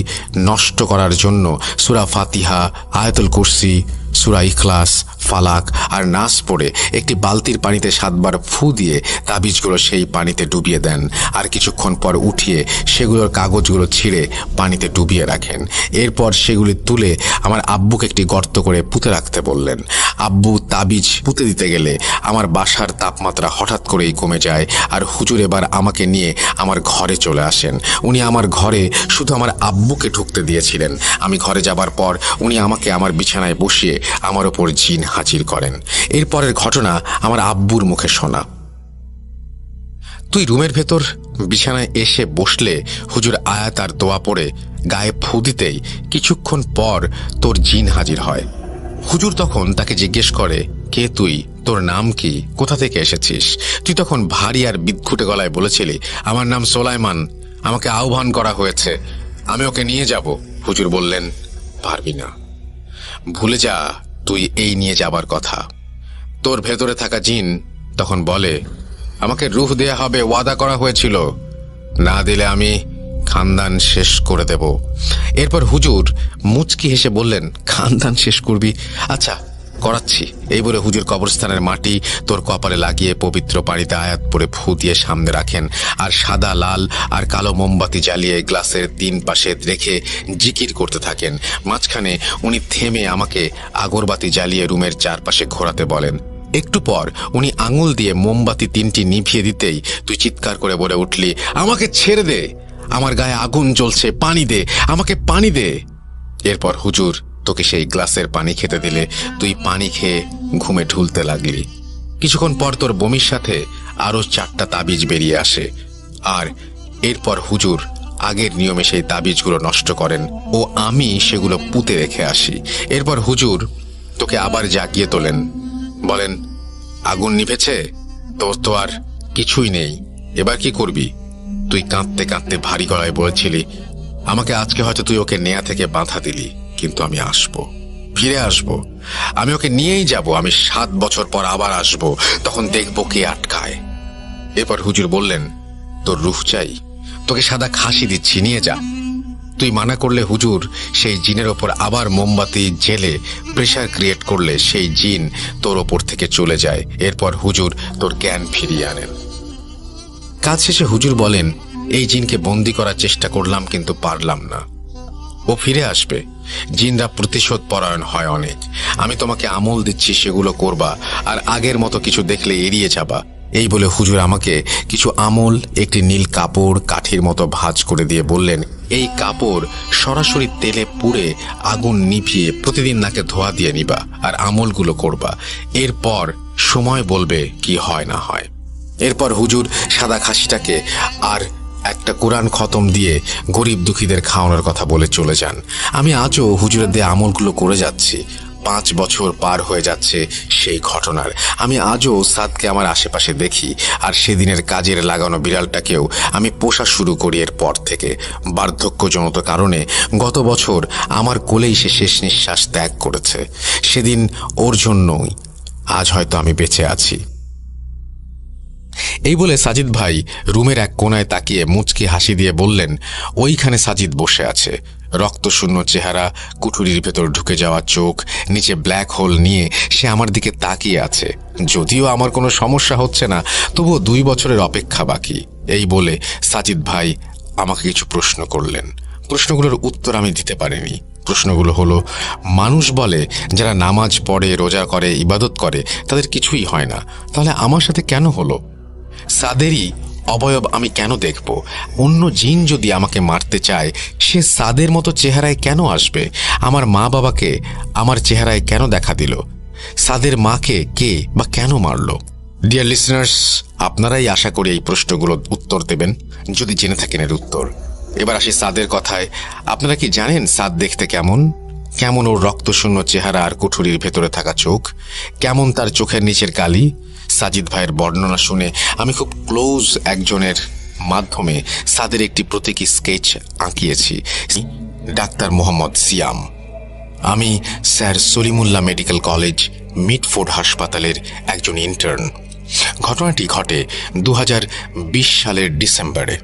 নষ্ট করার জন্য সূরা ফাতিহা, আয়াতুল কুরসি, সূরা ইখলাস, ফালাক আর নাস পড়ে একটি বালতির পানিতে 7 বার ফু দিয়ে তাবিজগুলো সেই পানিতে ডুবিয়ে দেন। আর কিছুক্ষণ পর উঠিয়ে সেগুলোর কাগজগুলো ছিঁড়ে পানিতে ডুবিয়ে রাখেন। এরপর সেগুলি তুলে আমার আব্বুকে একটি গর্ত করে পুঁতে রাখতে বললেন। আব্বু তাবিজ পুঁতে দিতে গেলে আমার বাসার তাপমাত্রা হঠাৎ করেই কমে যায়, আর হুজুর এবার আমাকে নিয়ে আমার ঘরে চলে আসেন। উনি আমার ঘরে শুধু আমার আব্বুকে ঢুকতে দিয়েছিলেন। আমি ঘরে যাবার পর উনি আমাকে আমার বিছানায় বসিয়ে আমার ওপর জিন হাজির করেন। এরপরের ঘটনা আমার আব্বুর মুখে শোনা। তুই রুমের ভেতর বিছানায় এসে বসলে হুজুর আয়াত আর দোয়া পড়ে গায়ে ফু দিতেই কিছুক্ষণ পর তোর জিন হাজির হয়। হুজুর তখন তাকে জিজ্ঞেস করে, কে তুই, তোর নাম কি, কোথা থেকে এসেছিস? তুই তখন ভারী আর বিদঘুটে গলায় বলেছিলি, আমার নাম সোলাইমান, আমাকে আহ্বান করা হয়েছে, আমি ওকে নিয়ে যাব। হুজুর বললেন, পারবি না, ভুলে যা তুই এই নিয়ে যাবার কথা। তোর ভেতরে থাকা জিন তখন বলে, আমাকে রূহ দেয়া হবে, ওয়াদা করা হয়েছিল, না দিলে আমি খানদান শেষ করে দেব। এরপর হুজুর মুচকি হেসে বললেন, খানদান শেষ করবি? আচ্ছা, করাচ্ছি। এই বলে হুজুর কবরস্থানের মাটি তোর কপালে লাগিয়ে পবিত্র পানিতে আয়াত পড়ে ফু দিয়ে সামনে রাখেন, আর সাদা, লাল আর কালো মোমবাতি জ্বালিয়ে গ্লাসের 3 পাশে রেখে জিকির করতে থাকেন। মাঝখানে উনি থেমে আমাকে আগরবাতি জ্বালিয়ে রুমের চারপাশে ঘোরাতে বলেন। একটু পর উনি আঙুল দিয়ে মোমবাতি 3টি নিভিয়ে দিতেই তুই চিৎকার করে বলে উঠলি, আমাকে ছেড়ে দে, আমার গায়ে আগুন জ্বলছে, পানি দে, আমাকে পানি দে। এরপর হুজুর তোকে সেই গ্লাসের পানি খেতে দিলে তুই পানি খেয়ে ঘুমে ঢুলতে লাগলি। কিছুক্ষণ পর তোর বমির সাথে আরো 4টা তাবিজ বেরিয়ে আসে, আর এরপর হুজুর আগের নিয়মে সেই তাবিজগুলো নষ্ট করেন ও আমি সেগুলো পুঁতে রেখে আসি। এরপর হুজুর তোকে আবার জাগিয়ে তোলেন, বলেন, আগুন নিভেছে, তোর তো আর কিছুই নেই, এবার কি করবি? তুই কাঁদতে কাঁদতে ভারী গলায় বলেছিলি, আমাকে আজকে হয়তো তুই ওকে নেয়া থেকে বাধা দিলি, কিন্তু আমি আসবো, ফিরে আসবো, আমি ওকে নিয়েই যাব, আমি 7 বছর পর আবার আসবো, তখন দেখবো কে আটকায়। এরপর হুজুর বললেন, তোর রূহ চাই, তোকে সাদা খাসি দিচ্ছি, নিয়ে যা। তুই মানা করলে হুজুর সেই জিনের ওপর আবার মোমবাতি জেলে প্রেশার ক্রিয়েট করলে সেই জিন তোর ওপর থেকে চলে যায়। এরপর হুজুর তোর জ্ঞান ফিরিয়ে আনেন। কাজ শেষে হুজুর বলেন, এই জিনকে বন্দি করার চেষ্টা করলাম, কিন্তু পারলাম না, ও ফিরে আসবে। জিনরা প্রতিশোধ পরায়ণ হয় অনেক। আমি তোমাকে আমল দিচ্ছি, সেগুলো করবা, আর আগের মতো কিছু দেখলে এড়িয়ে যাবা। এই বলে হুজুর আমাকে কিছু আমল, একটি নীল কাপড় কাঠির মতো ভাঁজ করে দিয়ে বললেন, এই কাপড় সরাসরি তেলে পুড়ে আগুন নিভিয়ে প্রতিদিন নাকে ধোয়া দিয়ে নিবা, আর আমলগুলো করবা। এরপর সময় বলবে কি হয় না হয়। এরপর হুজুর সাদা খাসিটাকে আর একটা কোরআন খতম দিয়ে গরিব দুঃখীদের খাওয়ানোর কথা বলে চলে যান। আমি আজও হুজুরের দিয়ে আমলগুলো করে যাচ্ছি। 5 বছর পার হয়ে যাচ্ছে সেই ঘটনার। আমি আজও সাদকে আমার আশেপাশে দেখি, আর সেদিনের কাজের লাগানো বিড়ালটাকেও আমি পোষা শুরু করি এরপর থেকে। বার্ধক্যজনিত কারণে গত বছর আমার কোলেই সে শেষ নিঃশ্বাস ত্যাগ করেছে। সেদিন ওর জন্যই আজ হয়তো আমি বেঁচে আছি। এই বলে সাজিদ ভাই রুমের এক কোনায় তাকিয়ে মুচকি হাসি দিয়ে বললেন, ওইখানে সাজিদ বসে আছে, রক্তশূন্য চেহারা, কুঠুরির ভেতর ঢুকে যাওয়া চোখ, নিচে ব্ল্যাক হোল নিয়ে সে আমার দিকে তাকিয়ে আছে। যদিও আমার কোনো সমস্যা হচ্ছে না, তবুও 2 বছরের অপেক্ষা বাকি। এই বলে সাজিদ ভাই আমাকে কিছু প্রশ্ন করলেন। প্রশ্নগুলোর উত্তর আমি দিতে পারিনি। প্রশ্নগুলো হলো, মানুষ বলে যারা নামাজ পড়ে, রোজা করে, ইবাদত করে, তাদের কিছুই হয় না, তাহলে আমার সাথে কেন হলো? সাদেরই অবয়ব আমি কেন দেখব? অন্য জিন যদি আমাকে মারতে চায়, সে সাদের মতো চেহারায় কেন আসবে? আমার মা বাবাকে আমার চেহারায় কেন দেখা দিল? সাদের মাকে কে বা কেন মারল? ডিয়ার লিসনার্স, আপনারাই আশা করি এই প্রশ্নগুলোর উত্তর দেবেন, যদি জেনে থাকেন এর উত্তর। এবার আসি সাদের কথায়। আপনারা কি জানেন সাদ দেখতে কেমন? কেমন ওর রক্তশূন্য চেহারা আর কুঠুরির ভেতরে থাকা চোখ? কেমন তার চোখের নিচের কালি? সাজিদ ভাইয়ের বর্ণনা শুনে আমি খুব ক্লোজ একজনের মাধ্যমে সাদের একটি প্রতীকী স্কেচ আঁকিয়েছি। ডাক্তার মোহাম্মদ সিয়াম। আমি sir Salimullah medical college, Mitford হাসপাতালের একজন ইন্টার্ন। ঘটনাটি ঘটে 2020 সালের ডিসেম্বরে।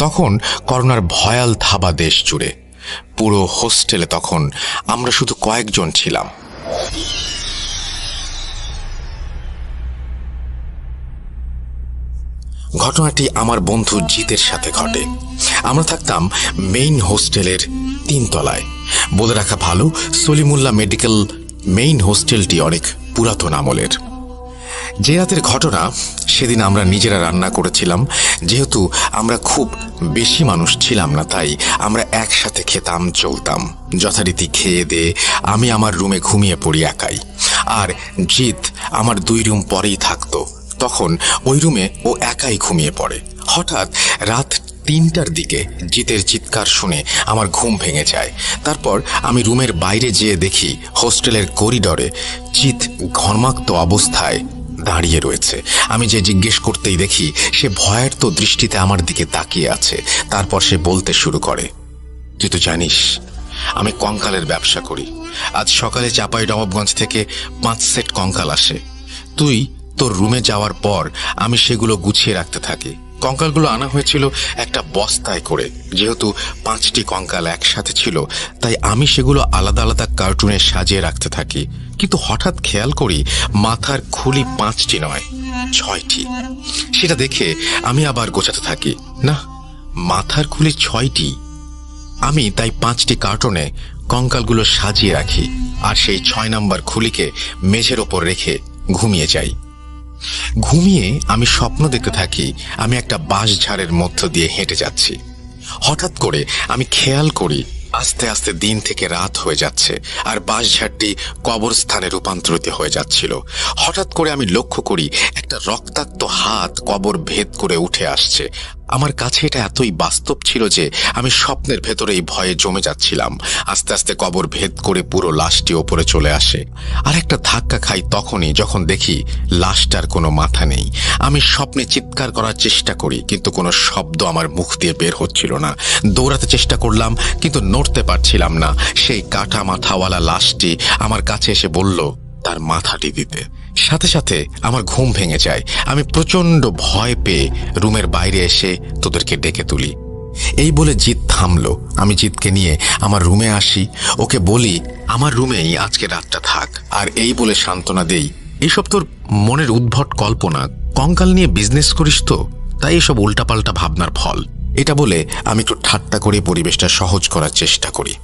তখন করোনার ভয়াল থাবা দেশ জুড়ে। পুরো হোস্টেলে তখন আমরা শুধু কয়েকজন ছিলাম। ঘটনাটি আমার বন্ধু জিতের সাথে ঘটে। আমরা থাকতাম মেইন হোস্টেলের 3 তলায়। বলে রাখা ভালো, সলিমুল্লাহ মেডিকেল মেইন হোস্টেলটি অনেক পুরাতন আমলের। যে রাতের ঘটনা, সেদিন আমরা নিজেরা রান্না করেছিলাম। যেহেতু আমরা খুব বেশি মানুষ ছিলাম না, তাই আমরা একসাথে খেতাম, চলতাম। যথারীতি খেয়ে দিয়ে আমি আমার রুমে ঘুমিয়ে পড়ি একাই, আর জিত আমার 2 রুম পরেই থাকতো। তখন ওই রুমে ও একাই ঘুমিয়ে পড়ে। হঠাৎ রাত 3টার দিকে জিতের চিৎকার শুনে আমার ঘুম ভেঙে যায়। তারপর আমি রুমের বাইরে যেয়ে দেখি হোস্টেলের করিডরে জিত ঘর্মাক্ত অবস্থায় দাঁড়িয়ে রয়েছে। আমি যে জিজ্ঞেস করতেই দেখি সে ভয়ার্ত দৃষ্টিতে আমার দিকে তাকিয়ে আছে। তারপর সে বলতে শুরু করে, তুই তো জানিস আমি কঙ্কালের ব্যবসা করি। আজ সকালে চাঁপাইনবাবগঞ্জ থেকে 5 সেট কঙ্কাল আসে। তুই তোর রুমে যাওয়ার পর আমি সেগুলো গুছিয়ে রাখতে থাকি। কঙ্কালগুলো আনা হয়েছিল একটা বস্তায় করে। যেহেতু 5টি কঙ্কাল একসাথে ছিল, তাই আমি সেগুলো আলাদা আলাদা কার্টুনে সাজিয়ে রাখতে থাকি। কিন্তু হঠাৎ খেয়াল করি মাথার খুলি 5টি নয়, 6টি। সেটা দেখে আমি আবার গোছাতে থাকি, না, মাথার খুলি 6টি। আমি তাই 5টি কার্টনে কঙ্কালগুলো সাজিয়ে রাখি আর সেই 6 নম্বর খুলিকে মেঝের ওপর রেখে ঘুমিয়ে যাই। ঘুমিয়ে আমি স্বপ্ন দেখতে থাকি আমি একটা বাঁশঝাড়ের মধ্য দিয়ে হেঁটে যাচ্ছি। হঠাৎ করে আমি খেয়াল করি আস্তে আস্তে দিন থেকে রাত হয়ে যাচ্ছে আর বাঁশঝাড়টি কবরস্থানে রূপান্তরিত হয়ে যাচ্ছিল। হঠাৎ করে আমি লক্ষ্য করি একটা রক্তাক্ত হাত কবর ভেদ করে উঠে আসছে। আমার কাছে এটা এতই বাস্তব ছিল যে আমি স্বপ্নের ভেতরেই ভয়ে জমে যাচ্ছিলাম। আস্তে আস্তে কবর ভেদ করে পুরো লাশটি ওপরে চলে আসে। আর একটা ধাক্কা খাই তখনই যখন দেখি লাশটার কোনো মাথা নেই। আমি স্বপ্নে চিৎকার করার চেষ্টা করি, কিন্তু কোনো শব্দ আমার মুখ দিয়ে বের হচ্ছিল না। দৌড়াতে চেষ্টা করলাম, কিন্তু নড়তে পারছিলাম না। সেই কাটা মাথাওয়ালা লাশটি আমার কাছে এসে বলল তার মাথাটি দিতে। সাথে সাথে আমার ঘুম ভেঙে যায়। আমি প্রচন্ড ভয় পেয়ে রুমের বাইরে এসে তোদেরকে ডেকে তুলি। এই বলে জিত থামলো। আমি জিতকে নিয়ে আমার রুমে আসি। ওকে বলি আমার রুমেই আজকে রাতটা থাক, আর এই বলে সান্ত্বনা দেই, এইসব তোর মনের উদ্ভট কল্পনা, কঙ্কাল নিয়ে বিজনেস করিস তো, তাই এসব উল্টাপাল্টা ভাবনার ফল। এটা বলে আমি একটু ঠাট্টা করে পরিবেশটা সহজ করার চেষ্টা করি।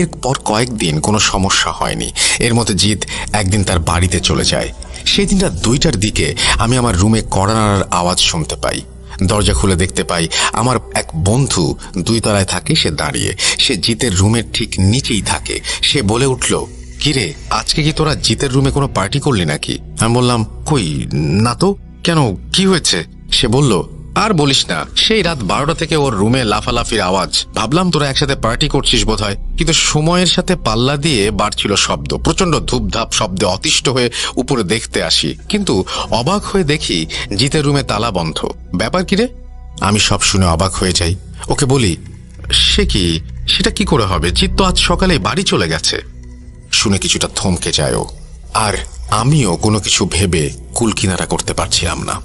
এরপর কয়েকদিন কোনো সমস্যা হয়নি। এর মধ্যে জিত একদিন তার বাড়িতে চলে যায়। সেই দিনটা 2টার দিকে আমি আমার রুমে কড়া নাড়ার আওয়াজ শুনতে পাই। দরজা খুলে দেখতে পাই আমার এক বন্ধু 2 তলায় থাকে, সে দাঁড়িয়ে। সে জিতের রুমের ঠিক নিচেই থাকে। সে বলে উঠল, কিরে, আজকে কি তোরা জিতের রুমে কোনো পার্টি করলি নাকি? আমি বললাম, কই না তো। কেন, কি হয়েছে? সে বলল, আর বলিস না, সেই রাত 12টা থেকে ওর রুমে লাফালাফির আওয়াজ। ভাবলাম তোরা একসাথে পার্টি করছিস বোধহয়, কিন্তু সময়ের সাথে পাল্লা দিয়ে বাড়ছিল শব্দ। প্রচন্ড ধূপধাপ শব্দে অতিষ্ঠ হয়ে উপরে দেখতে আসি, কিন্তু অবাক হয়ে দেখি জিতের রুমে তালা বন্ধ। ব্যাপার কি রে? আমি সব শুনে অবাক হয়ে যাই। ওকে বলি, সে কি, সেটা কি করে হবে? জিত তো আজ সকালে বাড়ি চলে গেছে। শুনে কিছুটা থমকে যায় ও, আর আমিও কোনো কিছু ভেবে কুলকিনারা করতে পারছিলাম না।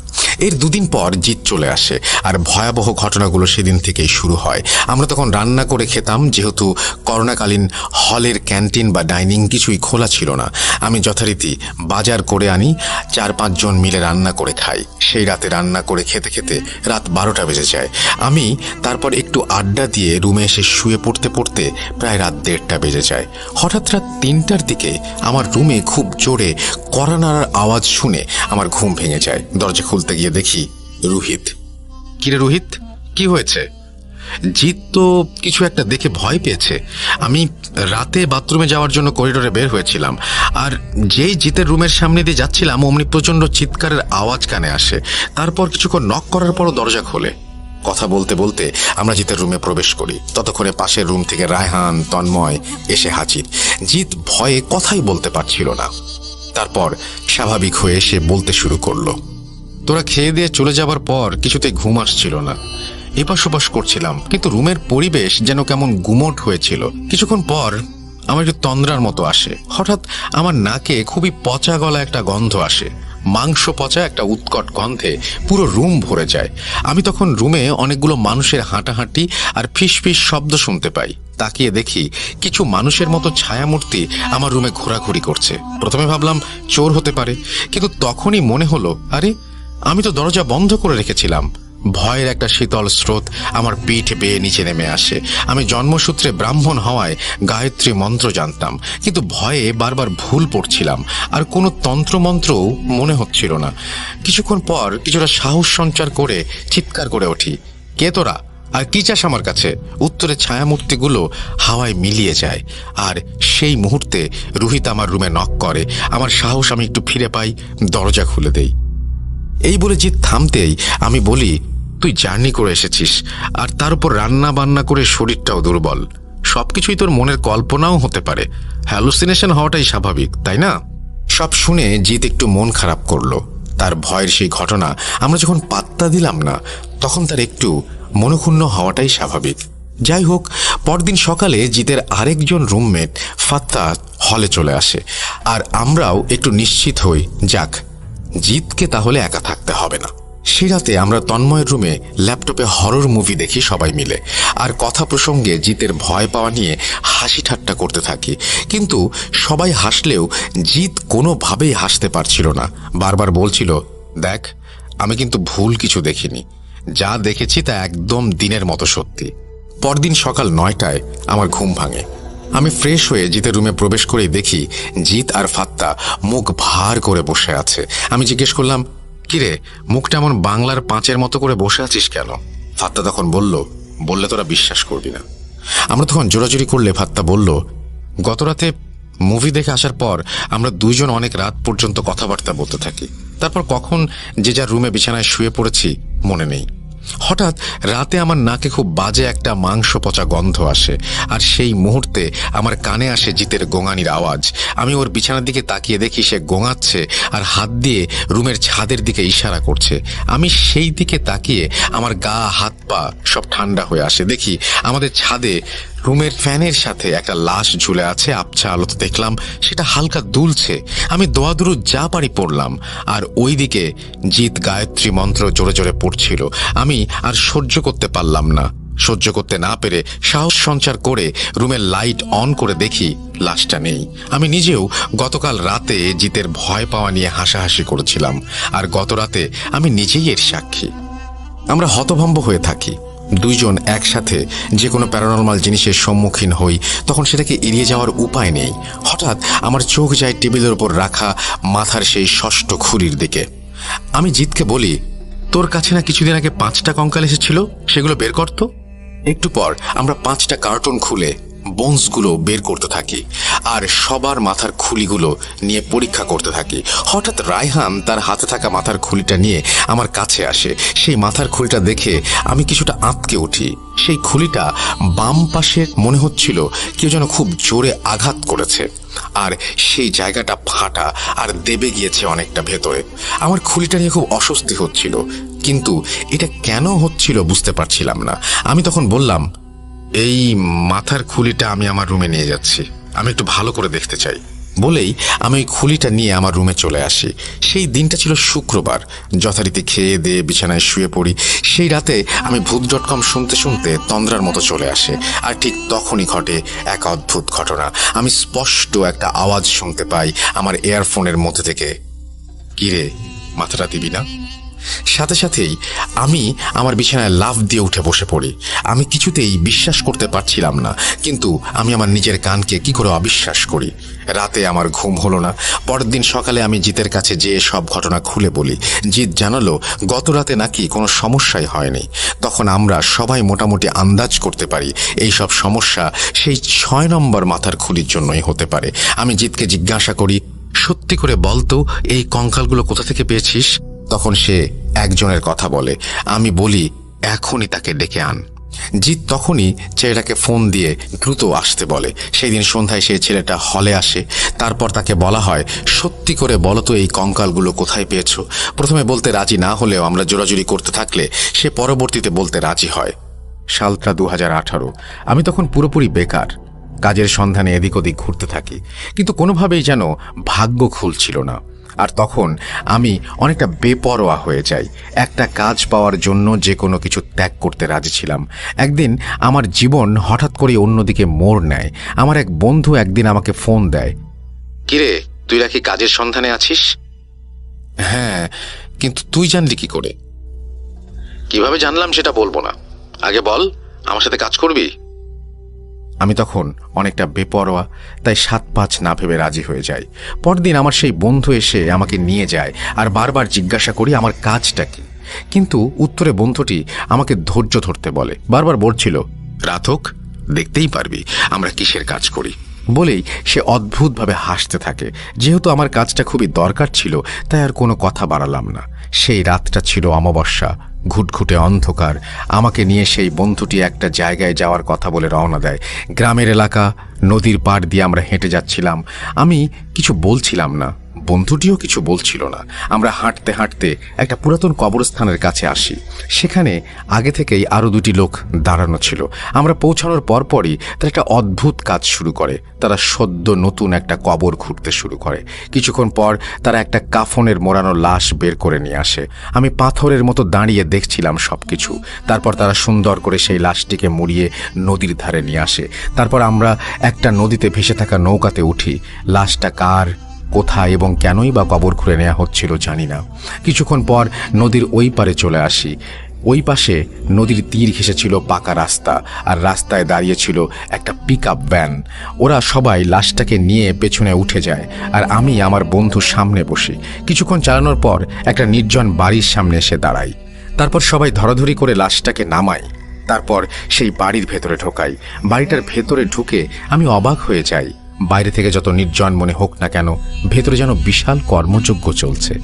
এর 2 দিন পর জিত চলে আসে, আর ভয়াবহ ঘটনাগুলো সেদিন থেকেই শুরু হয়। আমরা তখন রান্না করে খেতাম, যেহেতু করোনাকালীন হলের ক্যান্টিন বা ডাইনিং কিছুই খোলা ছিল না। আমি যথারীতি বাজার করে আনি, 4-5 জন মিলে রান্না করে খাই। সেই রাতে রান্না করে খেতে খেতে রাত 12টা বেজে যায়। আমি তারপর একটু আড্ডা দিয়ে রুমে এসে শুয়ে পড়তে পড়তে প্রায় রাত 1:30টা বেজে যায়। হঠাৎ রাত 3টার দিকে আমার রুমে খুব জোরে কড়া নাড়ার আওয়াজ শুনে আমার ঘুম ভেঙে যায়। দরজা খুলতে গিয়ে দেখি রোহিত। কিরে রোহিত, কি হয়েছে? জিত তো কিছু একটা দেখে ভয় পেয়েছে। আমি রাতে বাথরুমে যাওয়ার জন্য করিডোরে বের হয়েছিলাম, আর যেই জিতের রুমের সামনে দিয়ে যাচ্ছিলাম অমনি প্রচন্ড চিৎকারের আওয়াজ কানে আসে। তারপর কিছুক্ষণ নক করার পরও দরজা খোলে। কথা বলতে বলতে আমরা জিতের রুমে প্রবেশ করি। ততক্ষণে পাশের রুম থেকে রায়হান, তন্ময় এসে হাজির। জিত ভয়ে কথাই বলতে পারছিল না। তারপর স্বাভাবিক হয়ে সে বলতে শুরু করলো, তোরা খেয়ে দিয়ে চলে যাবার পর কিছুতেই ঘুম আসছিল না। এপাশ ওপাশ করছিলাম, কিন্তু রুমের পরিবেশ যেন কেমন গুমোট হয়েছিল। কিছুক্ষণ পর আমার একটু তন্দ্রার মতো আসে। হঠাৎ আমার নাকে খুবই পচা গলা একটা গন্ধ আসে। মাংস পচা একটা উৎকট গন্ধে পুরো রুম ভরে যায়। আমি তখন রুমে অনেকগুলো মানুষের হাঁটাহাঁটি আর ফিসফিস শব্দ শুনতে পাই। তাকিয়ে দেখি কিছু মানুষের মতো ছায়ামূর্তি আমার রুমে ঘোরাঘুরি করছে। প্রথমে ভাবলাম চোর হতে পারে, কিন্তু তখনই মনে হলো, আরে আমি তো দরজা বন্ধ করে রেখেছিলাম। ভয়ের একটা শীতল স্রোত আমার পিঠ বেয়ে নিচে নেমে আসে। আমি জন্মসূত্রে ব্রাহ্মণ হওয়ায় গায়ত্রী মন্ত্র জানতাম, কিন্তু ভয়ে বারবার ভুল পড়ছিলাম, আর কোনো তন্ত্রমন্ত্রও মনে হচ্ছিল না। কিছুক্ষণ পর কিছুটা সাহস সঞ্চার করে চিৎকার করে উঠি, কে তোরা, আর কি চাস আমার কাছে? উত্তরে ছায়ামূর্তিগুলো হাওয়ায় মিলিয়ে যায়, আর সেই মুহূর্তে রোহিত আমার রুমে নক করে। আমার সাহস আমি একটু ফিরে পাই, দরজা খুলে দেই। এই বলে জিত থামতেই আমি বলি, তুই জার্নি করে এসেছিস, আর তার উপর রান্না বান্না করে শরীরটাও দুর্বল। সবকিছুই তোর মনের কল্পনাও হতে পারে, হ্যালুসিনেশন হওয়াটাই স্বাভাবিক, তাই না? সব শুনে জিৎ একটু মন খারাপ করলো। তার ভয়ের সেই ঘটনা আমরা যখন পাত্তা দিলাম না, তখন তার একটু মনক্ষুণ্ণ হওয়াটাই স্বাভাবিক। যাই হোক, পরদিন সকালে জিতের আরেকজন রুমমেট ফাত্তা হলে চলে আসে, আর আমরাও একটু নিশ্চিত হই, যাক, জিতকে তাহলে একা থাকতে হবে না। সেই রাতে আমরা তন্ময়ের রুমে ল্যাপটপে হরর মুভি দেখি সবাই মিলে, আর কথা প্রসঙ্গে জিতের ভয় পাওয়া নিয়ে হাসি ঠাট্টা করতে থাকি। কিন্তু সবাই হাসলেও জিত কোনোভাবেই হাসতে পারছিল না। বারবার বলছিল, দেখ, আমি কিন্তু ভুল কিছু দেখিনি, যা দেখেছি তা একদম দিনের মতো সত্যি। পরদিন সকাল 9টায় আমার ঘুম ভাঙে। আমি ফ্রেশ হয়ে জিতের রুমে প্রবেশ করেই দেখি জিত আর ফাত্তা মুখ ভার করে বসে আছে। আমি জিজ্ঞেস করলাম, কিরে, মুখটা এমন বাংলার 5-এর মতো করে বসে আছিস কেন? ফাত্তা তখন বললে তোরা বিশ্বাস করবি না। আমরা তখন জোরাজুরি করলে ফাত্তা বলল, গতরাতে মুভি দেখে আসার পর আমরা দুইজন অনেক রাত পর্যন্ত কথাবার্তা বলতে থাকি। তারপর কখন যে যার রুমে বিছানায় শুয়ে পড়েছি মনে নেই। হঠাৎ রাতে আমার নাকে খুব বাজে একটা মাংস পচা গন্ধ আসে, আর সেই মুহূর্তে আমার কানে আসে জিতের গোঙানির আওয়াজ। আমি ওর বিছানার দিকে তাকিয়ে দেখি সে গোঙাচ্ছে আর হাত দিয়ে রুমের ছাদের দিকে ইশারা করছে। আমি সেই দিকে তাকিয়ে আমার গা হাত পা সব ঠান্ডা হয়ে আসে। দেখি আমাদের ছাদে রুমের ফ্যানের সাথে একটা লাশ ঝুলে আছে। আবছা আলোতে দেখলাম সেটা হালকা দুলছে। আমি দোয়াদুরু যা পারি পড়লাম, আর ওইদিকে জিত গায়ত্রী মন্ত্র জোরে জোরে পড়ছিল। আমি আর সহ্য করতে পারলাম না। সহ্য করতে না পেরে সাহস সঞ্চার করে রুমের লাইট অন করে দেখি লাশটা নেই। আমি নিজেও গতকাল রাতে জিতের ভয় পাওয়া নিয়ে হাসাহাসি করেছিলাম, আর গত রাতে আমি নিজেই এর সাক্ষী। আমরা হতভম্ব হয়ে থাকি। দুইজন একসাথে যে কোনো প্যারানরমাল জিনিসের সম্মুখীন হই, তখন সেটাকে এড়িয়ে যাওয়ার উপায় নেই। হঠাৎ আমার চোখ যায় টেবিলের উপর রাখা মাথার সেই ষষ্ঠ খুলির দিকে। আমি জিতকে বলি, তোর কাছে না কিছুদিন আগে 5টা কঙ্কাল এসেছিল, সেগুলো বের করতো। একটু পর আমরা 5টা কার্টুন খুলে বোনসগুলো বের করতে থাকি, আর সবার মাথার খুলিগুলো নিয়ে পরীক্ষা করতে থাকি। হঠাৎ রায়হান তার হাতে থাকা মাথার খুলিটা নিয়ে আমার কাছে আসে। সেই মাথার খুলিটা দেখে আমি কিছুটা আঁতকে উঠি। সেই খুলিটা বাম পাশে মনে হচ্ছিল কেউ যেন খুব জোরে আঘাত করেছে, আর সেই জায়গাটা ফাটা আর দেবে গিয়েছে অনেকটা ভেতরে। আমার খুলিটা নিয়ে খুব অস্বস্তি হচ্ছিল, কিন্তু এটা কেন হচ্ছিল বুঝতে পারছিলাম না। আমি তখন বললাম, এই মাথার খুলিটা আমি আমার রুমে নিয়ে যাচ্ছি, আমি একটু ভালো করে দেখতে চাই। বলেই আমি ওই খুলিটা নিয়ে আমার রুমে চলে আসি। সেই দিনটা ছিল শুক্রবার। যথারীতি খেয়ে দিয়ে বিছানায় শুয়ে পড়ি। সেই রাতে আমি ভূত.com শুনতে শুনতে তন্দ্রার মতো চলে আসে, আর ঠিক তখনই ঘটে এক অদ্ভুত ঘটনা। আমি স্পষ্ট একটা আওয়াজ শুনতে পাই আমার ইয়ারফোনের মধ্যে থেকে, কিরে, মাথাটা দিবি না? সাথে সাথেই আমি আমার বিছানায় লাফ দিয়ে উঠে বসে পড়ি। আমি কিছুতেই বিশ্বাস করতে পারছিলাম না, কিন্তু আমি আমার নিজের কানকে কি করে অবিশ্বাস করি। রাতে আমার ঘুম হলো না। পরের দিন সকালে আমি জিতের কাছে যেয়ে সব ঘটনা খুলে বলি। জিত জানালো গত রাতে নাকি কোনো সমস্যাই হয়নি। তখন আমরা সবাই মোটামুটি আন্দাজ করতে পারি এই সব সমস্যা সেই 6 নম্বর মাথার খুলির জন্যই হতে পারে। আমি জিতকে জিজ্ঞাসা করি, সত্যি করে বলতো এই কঙ্কালগুলো কোথা থেকে পেয়েছিস? তখন সে একজনের কথা বলে। আমি বলি, এখনই তাকে ডেকে আন। জিৎ তখনই ছেলেটাকে ফোন দিয়ে দ্রুত আসতে বলে। সেই দিন সন্ধ্যায় সেই ছেলেটা হলে আসে। তারপর তাকে বলা হয়, সত্যি করে বলো তো এই কঙ্কালগুলো কোথায় পেয়েছো? প্রথমে বলতে রাজি না হলেও আমরা জোরাজুরি করতে থাকলে সে পরবর্তীতে বলতে রাজি হয়। সালটা 2018। আমি তখন পুরোপুরি বেকার। কাজের সন্ধানে এদিক ওদিক ঘুরতে থাকি, কিন্তু কোনোভাবেই যেন ভাগ্য খুলছিল না। আর তখন আমি অনেকটা বেপরোয়া হয়ে যাই। একটা কাজ পাওয়ার জন্য যে কোনো কিছু ত্যাগ করতে রাজি ছিলাম। একদিন আমার জীবন হঠাৎ করে অন্যদিকে মোড় নেয়। আমার এক বন্ধু একদিন আমাকে ফোন দেয়, কিরে, তুই নাকি কাজের সন্ধানে আছিস? হ্যাঁ, কিন্তু তুই জানলি কি করে? কিভাবে জানলাম সেটা বলবো না, আগে বল, আমার সাথে কাজ করবি? আমি তখন অনেকটা বেপরোয়া, তাই 7-5 না ভেবে রাজি হয়ে যাই। পরদিন আমার সেই বন্ধু এসে আমাকে নিয়ে যায়, আর বারবার জিজ্ঞাসা করি আমার কাজটা কি। কিন্তু উত্তরে বন্ধুটি আমাকে ধৈর্য ধরতে বলে। বারবার বলছিল, রাত হোক, দেখতেই পারবি আমরা কিসের কাজ করি। বলেই সে অদ্ভুতভাবে হাসতে থাকে। যেহেতু আমার কাজটা খুবই দরকার ছিল, তাই আর কোনো কথা বাড়ালাম না। সেই রাতটা ছিল অমাবস্যা। ঘুটঘুটে অন্ধকার। আমাকে নিয়ে সেই বন্ধুটি একটা জায়গায় যাওয়ার কথা বলে রওনা দেয়। গ্রামের এলাকা, নদীর পাড় দিয়ে আমরা হেঁটে যাচ্ছিলাম। আমি কিছু বলছিলাম না, বন্ধুটিও কিছু বলছিল না। আমরা হাঁটতে হাঁটতে একটা পুরাতন কবরস্থানের কাছে আসি। সেখানে আগে থেকেই আরও দুটি লোক দাঁড়ানো ছিল। আমরা পৌঁছানোর পরপরই তারা একটা অদ্ভুত কাজ শুরু করে। তারা সদ্য নতুন একটা কবর খুঁড়তে শুরু করে। কিছুক্ষণ পর তারা একটা কাফনের মোড়ানো লাশ বের করে নিয়ে আসে। আমি পাথরের মতো দাঁড়িয়ে দেখছিলাম সবকিছু। তারপর তারা সুন্দর করে সেই লাশটিকে মুড়িয়ে নদীর ধারে নিয়ে আসে। তারপর আমরা একটা নদীতে ভেসে থাকা নৌকাতে উঠি। লাশটা কার, কোথায় এবং কেনই বা কবর খুঁড়ে নেওয়া হচ্ছিল জানি না। কিছুক্ষণ পর নদীর ওই পারে চলে আসি। ওই পাশে নদীর তীর ঘেঁষে ছিল পাকা রাস্তা, আর রাস্তায় দাঁড়িয়ে ছিল একটা পিকআপ ভ্যান। ওরা সবাই লাশটাকে নিয়ে পেছনে উঠে যায়, আর আমি আমার বন্ধুর সামনে বসি। কিছুক্ষণ চালানোর পর একটা নির্জন বাড়ির সামনে এসে দাঁড়াই। তারপর সবাই ধরাধরি করে লাশটাকে নামাই। তারপর সেই বাড়ির ভেতরে ঢোকাই। বাড়িটার ভেতরে ঢুকে আমি অবাক হয়ে যাই। বাইরে থেকে যত নির্জন মনে হোক না কেন, ভেতরে যেন বিশাল কর্মযজ্ঞ চলছে।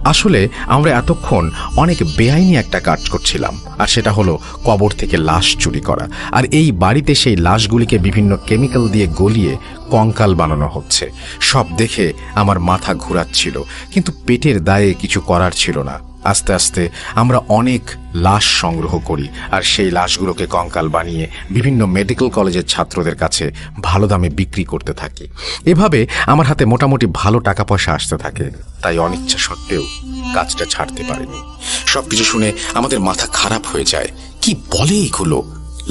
আসলে আমরা এতক্ষণ অনেক বেআইনি একটা কাজ করছিলাম, আর সেটা হলো কবর থেকে লাশ চুরি করা। আর এই বাড়িতে সেই লাশগুলিকে বিভিন্ন কেমিক্যাল দিয়ে গলিয়ে কঙ্কাল বানানো হচ্ছে। সব দেখে আমার মাথা ঘুরাচ্ছিল, কিন্তু পেটের দায়ে কিছু করার ছিল না। আস্তে আস্তে আমরা অনেক লাশ সংগ্রহ করি, আর সেই লাশগুলোকে কঙ্কাল বানিয়ে বিভিন্ন মেডিকেল কলেজের ছাত্রদের কাছে ভালো দামে বিক্রি করতে থাকি। এভাবে আমার হাতে মোটামুটি ভালো টাকা পয়সা আসতে থাকে। তাই অনিচ্ছা সত্ত্বেও কাজটা ছাড়তে পারিনি। সবকিছু শুনে আমাদের মাথা খারাপ হয়ে যায়। কি বলে এগুলো?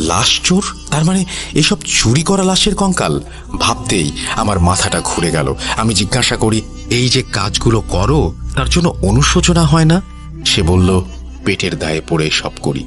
লাশ চোর? তার মানে এসব চুরি করা লাশের কঙ্কাল? ভাবতেই আমার মাথাটা ঘুরে গেল। আমি জিজ্ঞাসা করি, এই যে কাজগুলো করো, তার জন্য অনুশোচনা হয় না? সে বলল, পেটের দায়ে পড়ে সব করি।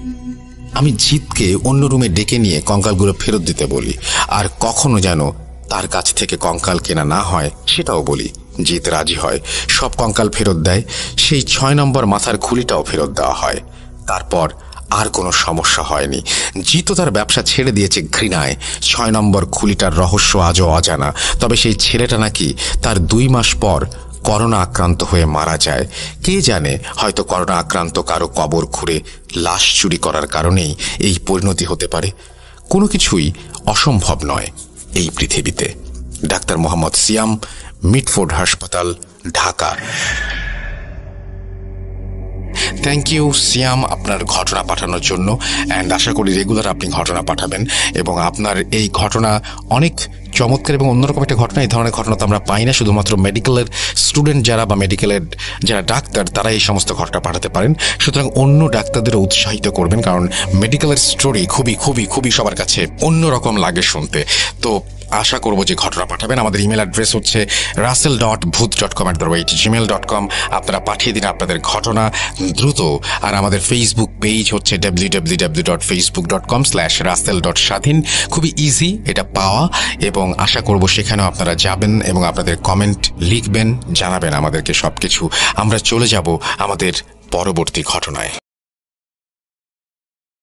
আমি জিতকে অন্য রুমে ডেকে নিয়ে কঙ্কালগুলো ফেরত দিতে বলি, আর কখনো যেন তার কাছ থেকে কঙ্কাল কেনা না হয় সেটাও বলি। জিত রাজি হয়, সব কঙ্কাল ফেরত দেয়। সেই 6 নম্বর মাথার খুলিটাও ফেরত দেওয়া হয়। তারপর আর কোনো সমস্যা হয়নি। জিতও তার ব্যবসা ছেড়ে দিয়েছে ঘৃণায়। 6 নম্বর খুলিটার রহস্য আজও অজানা। তবে সেই ছেলেটা নাকি তার 2 মাস পর করোনা আক্রান্ত হয়ে মারা যায়। কে জানে, হয়তো করোনা আক্রান্ত কারো কবর খুঁড়ে লাশ চুরি করার কারণেই এই পরিণতি হতে পারে। কোনো কিছুই অসম্ভব নয় এই পৃথিবীতে। ডাক্তার মোহাম্মদ সিয়াম, মিটফোর্ড হাসপাতাল, ঢাকা। থ্যাংক ইউ সিয়াম আপনার ঘটনা পাঠানোর জন্য, অ্যান্ড আশা করি রেগুলার আপনি ঘটনা পাঠাবেন। এবং আপনার এই ঘটনা অনেক চমৎকার এবং অন্যরকম একটা ঘটনা। এই ধরনের ঘটনা তো আমরা পাই না। শুধুমাত্র মেডিকেলের স্টুডেন্ট যারা বা মেডিকেলের যারা ডাক্তার, তারা এই সমস্ত ঘটনা পাঠাতে পারেন। সুতরাং অন্য ডাক্তারদেরও উৎসাহিত করবেন, কারণ মেডিকেলের স্টোরি খুবই খুবই খুবই সবার কাছে অন্যরকম লাগে শুনতে। তো আশা করব যে ঘটনা পাঠাবেন। আমাদের ইমেল অ্যাড্রেস হচ্ছে russell.booth.com@gmail.com। আপনারা পাঠিয়ে দিন আপনাদের ঘটনা দ্রুত। আর আমাদের ফেসবুক পেজ হচ্ছে www.facebook.com/russell.স্বাধীন। খুবই ইজি এটা পাওয়া, এবং আশা করব সেখানেও আপনারা যাবেন এবং আপনাদের কমেন্ট লিখবেন, জানাবেন আমাদেরকে সবকিছু। আমরা চলে যাব আমাদের পরবর্তী ঘটনায়।